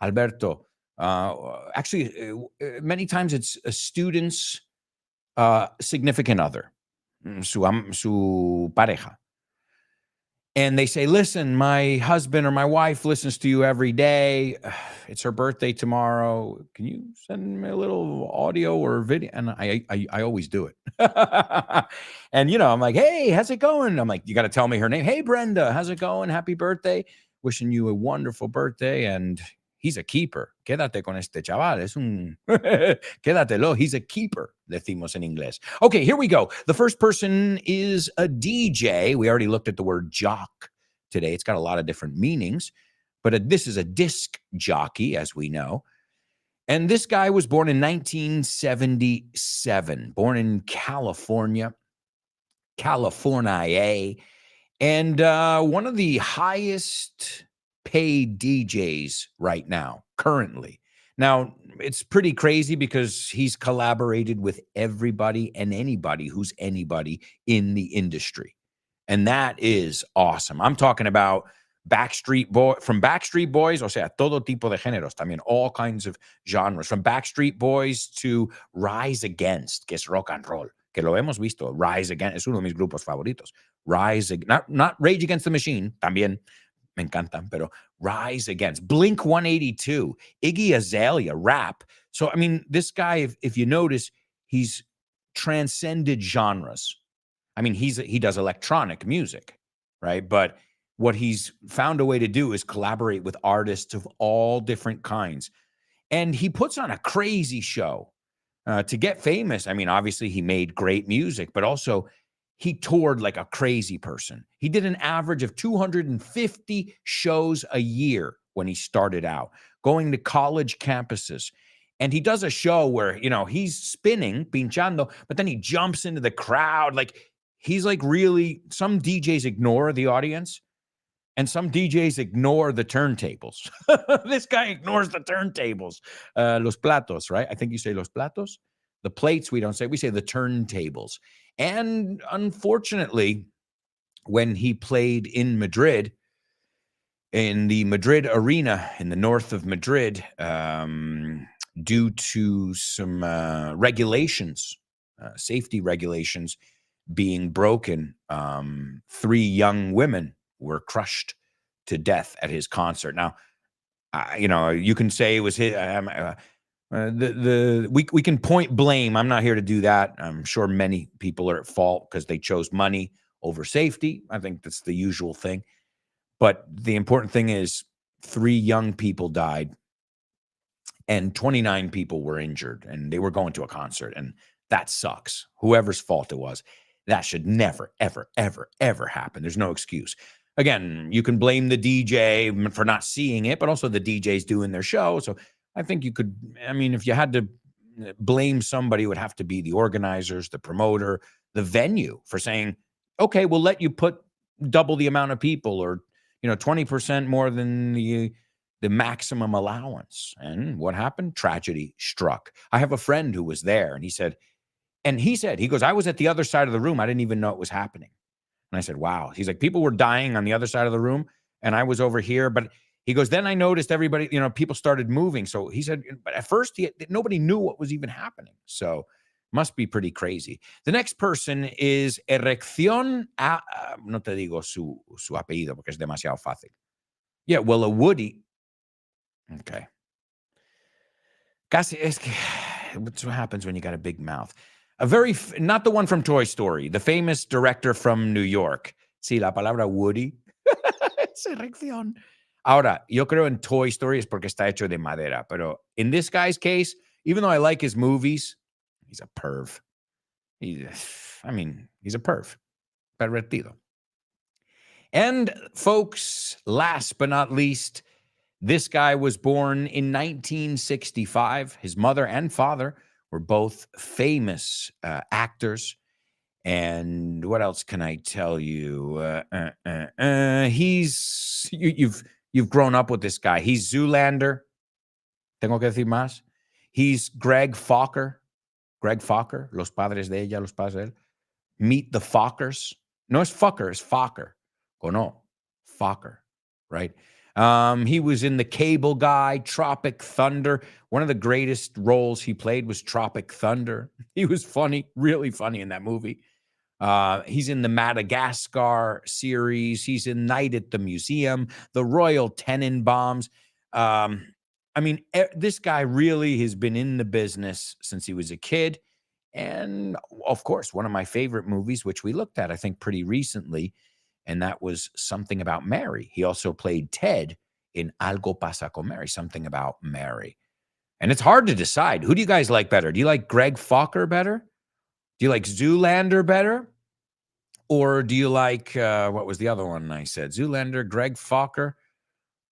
Alberto," many times it's a student's significant other, su pareja. And they say, "Listen, my husband or my wife listens to you every day. It's her birthday tomorrow. Can you send me a little audio or video?" And I always do it. And, I'm like, "Hey, how's it going?" I'm like, "You got to tell me her name. Hey, Brenda, how's it going? Happy birthday. Wishing you a wonderful birthday. And he's a keeper. Quédate con este chaval. Quédatelo. He's a keeper," decimos en inglés. Okay, here we go. The first person is a DJ. We already looked at the word jock today. It's got a lot of different meanings, but this is a disc jockey, as we know. And this guy was born in 1977, born in California, and one of the highest paid DJs right now, currently. Now, it's pretty crazy because he's collaborated with everybody and anybody who's anybody in the industry. And that is awesome. I'm talking about from Backstreet Boys, o sea, todo tipo de géneros, también all kinds of genres, from Backstreet Boys to Rise Against, que es rock and roll, que lo hemos visto. Rise Against es uno de mis grupos favoritos. Not Rage Against the Machine, también me encantan, pero Rise Against, Blink 182, Iggy Azalea, rap. So, I mean, this guy, if you notice, he's transcended genres. I mean, he does electronic music, right? But what he's found a way to do is collaborate with artists of all different kinds. And he puts on a crazy show to get famous. I mean, obviously, he made great music, but also he toured like a crazy person. He did an average of 250 shows a year when he started out, going to college campuses. And he does a show where, he's spinning, pinchando, but then he jumps into the crowd. Like, he's like really, some DJs ignore the audience and some DJs ignore the turntables. This guy ignores the turntables. Los platos, right? I think you say los platos. The plates, we don't say. We say the turntables. And unfortunately, when he played in Madrid, in the Madrid arena in the north of Madrid, due to some regulations, safety regulations being broken, 3 young women were crushed to death at his concert. Now, you can say it was his. We can point blame. I'm not here to do that. I'm sure many people are at fault because they chose money over safety. I think that's the usual thing. But the important thing is 3 young people died and 29 people were injured, and they were going to a concert, and that sucks. Whoever's fault it was, that should never, ever, ever, ever happen. There's no excuse. Again, you can blame the DJ for not seeing it, but also the DJ's doing their show. So I think you could, if you had to blame somebody, it would have to be the organizers, the promoter, the venue for saying, okay, we'll let you put double the amount of people or, 20% more than the maximum allowance. And what happened? Tragedy struck. I have a friend who was there, and he goes, I was at the other side of the room. I didn't even know it was happening. And I said, wow. He's like, people were dying on the other side of the room, and I was over here. But he goes, then I noticed everybody, people started moving. So he said, but at first nobody knew what was even happening. So must be pretty crazy. The next person is Erección no te digo su apellido porque es demasiado fácil. Yeah, well, a Woody. Okay. Casi es que, what's what happens when you got a big mouth? Not the one from Toy Story, the famous director from New York. Sí, la palabra Woody. Es erección. Ahora, yo creo en Toy Story es porque está hecho de madera, pero in this guy's case, even though I like his movies, he's a perv. He's a perv. Pervertido. And folks, last but not least, this guy was born in 1965. His mother and father were both famous actors. And what else can I tell you? You've grown up with this guy. He's Zoolander. Tengo que decir más. He's Greg Fokker. Greg Fokker. Los padres de ella, los padres de él. Meet the Fockers. No es Fucker, it's Fokker. Oh, no. Fokker, right? He was in The Cable Guy, Tropic Thunder. One of the greatest roles he played was Tropic Thunder. He was funny, really funny in that movie. He's in the Madagascar series. He's in Night at the Museum, the Royal Tenenbaums. This guy really has been in the business since he was a kid. And of course, one of my favorite movies, which we looked at, I think, pretty recently, and that was Something About Mary. He also played Ted in Algo Pasa con Mary, Something About Mary. And it's hard to decide. Who do you guys like better? Do you like Greg Fokker better? Do you like Zoolander better? Or do you like, what was the other one I said? Zoolander, Greg Fokker,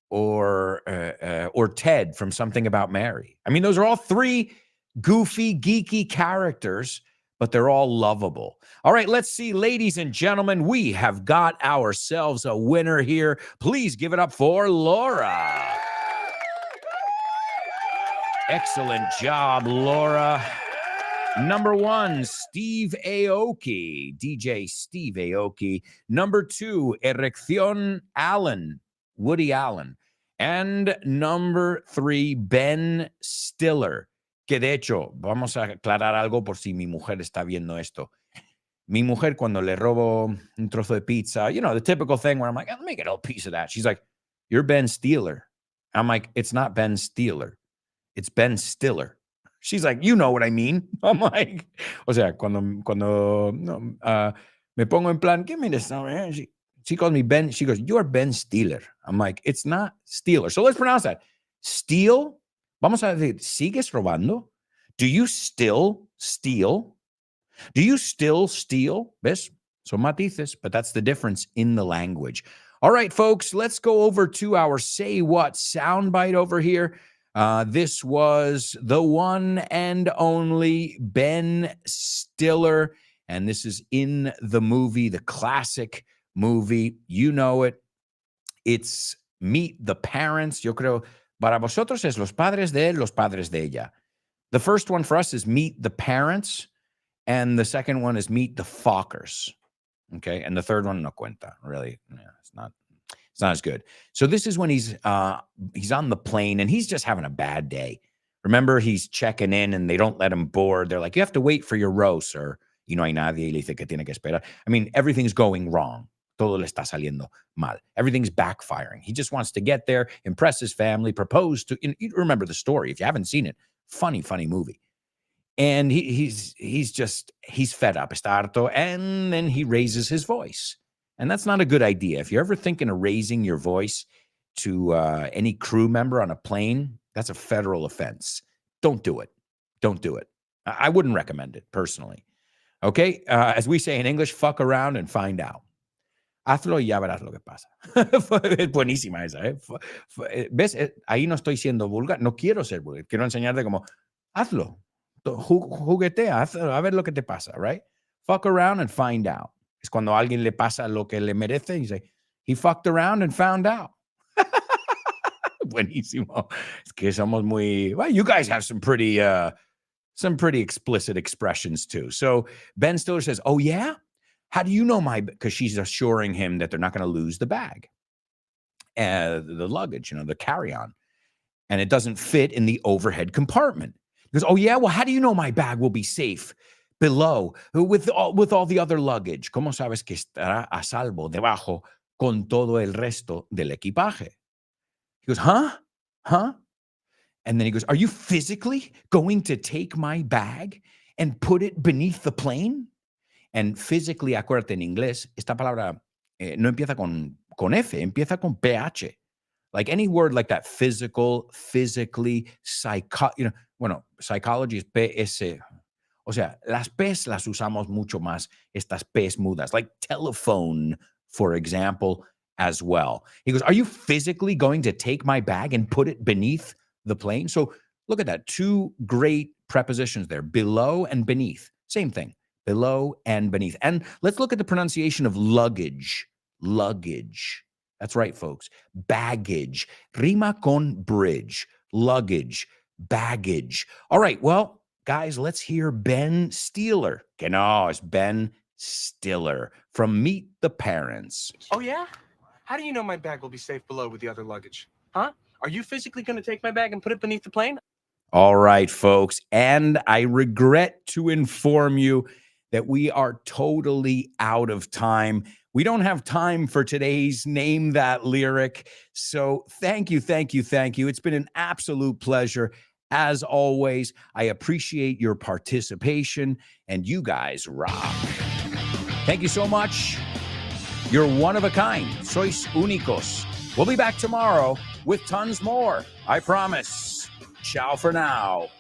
or Ted from Something About Mary? I mean, those are all 3 goofy, geeky characters, but they're all lovable. All right, let's see, ladies and gentlemen, we have got ourselves a winner here. Please give it up for Laura. Excellent job, Laura. Number 1, Steve Aoki, DJ Steve Aoki. Number 2, Erección Allen, Woody Allen. And number 3, Ben Stiller. Que de hecho, vamos a aclarar algo por si mi mujer está viendo esto. Mi mujer, cuando le robo un trozo de pizza, the typical thing where I'm like, let me get a piece of that. She's like, you're Ben Stiller. I'm like, it's not Ben Stiller. It's Ben Stiller. She's like, you know what I mean. I'm like, o sea, cuando me pongo en plan, give me this. She calls me Ben. She goes, "You are Ben Steeler." I'm like, "It's not Steeler." So let's pronounce that. Steal. Vamos a decir, ¿sigues robando? Do you still steal? Do you still steal? ¿Ves? Son matices, but that's the difference in the language. All right, folks, let's go over to our Say What soundbite over here. This was the one and only Ben Stiller, and this is in the movie, the classic movie. You know it. It's Meet the Parents. Yo creo, para vosotros es los padres de él, los padres de ella. The first one for us is Meet the Parents, and the second one is Meet the Fockers. Okay, and the third one no cuenta. Really, it's not as good. So this is when he's on the plane and he's just having a bad day. Remember, he's checking in and they don't let him board. They're like, "You have to wait for your row, sir." Y no hay nadie. Y le dice que tiene que esperar. I mean, everything's going wrong. Todo le está saliendo mal. Everything's backfiring. He just wants to get there, impress his family, propose to. You remember the story if you haven't seen it. Funny movie. And he's fed up, está harto, and then he raises his voice. And that's not a good idea. If you're ever thinking of raising your voice to any crew member on a plane, that's a federal offense. Don't do it. Don't do it. I wouldn't recommend it personally. Okay? As we say in English, fuck around and find out. Hazlo y ya verás lo que pasa. Es buenísima esa, ¿eh? ¿Ves? Ahí no estoy siendo vulgar. No quiero ser vulgar. Quiero enseñarte como, hazlo. Juguetea, a ver lo que te pasa, right? Fuck around and find out. Es cuando a alguien le pasa lo que le merece y dice, he fucked around and found out. Buenísimo. Es que somos muy, well, you guys have some pretty explicit expressions too. So Ben Stiller says, "Oh yeah? How do you know because she's assuring him that they're not going to lose the bag, the luggage, the carry-on. And it doesn't fit in the overhead compartment. He goes, "Oh yeah? Well, how do you know my bag will be safe below with all the other luggage? ¿Cómo sabes que estará a salvo debajo con todo el resto del equipaje?" He goes, Huh? And then he goes, "Are you physically going to take my bag and put it beneath the plane?" And physically, acuérdate, en inglés, esta palabra no empieza con F, empieza con PH. Like any word like that, physical, physically, psychology is PS. O sea, las P's las usamos mucho más, estas P's mudas, like telephone, for example, as well. He goes, "Are you physically going to take my bag and put it beneath the plane?" So look at that. Two great prepositions there, below and beneath. Same thing, below and beneath. And let's look at the pronunciation of luggage. Luggage. That's right, folks. Baggage. Rima con bridge. Luggage. Baggage. All right, well, guys, let's hear Ben Stiller. Que no, it's Ben Stiller from Meet the Parents. Oh, yeah? How do you know my bag will be safe below with the other luggage? Huh? Are you physically going to take my bag and put it beneath the plane? All right, folks. And I regret to inform you that we are totally out of time. We don't have time for today's Name That Lyric. So thank you. It's been an absolute pleasure. As always, I appreciate your participation, and you guys rock. Thank you so much. You're one of a kind. Sois únicos. We'll be back tomorrow with tons more. I promise. Ciao for now.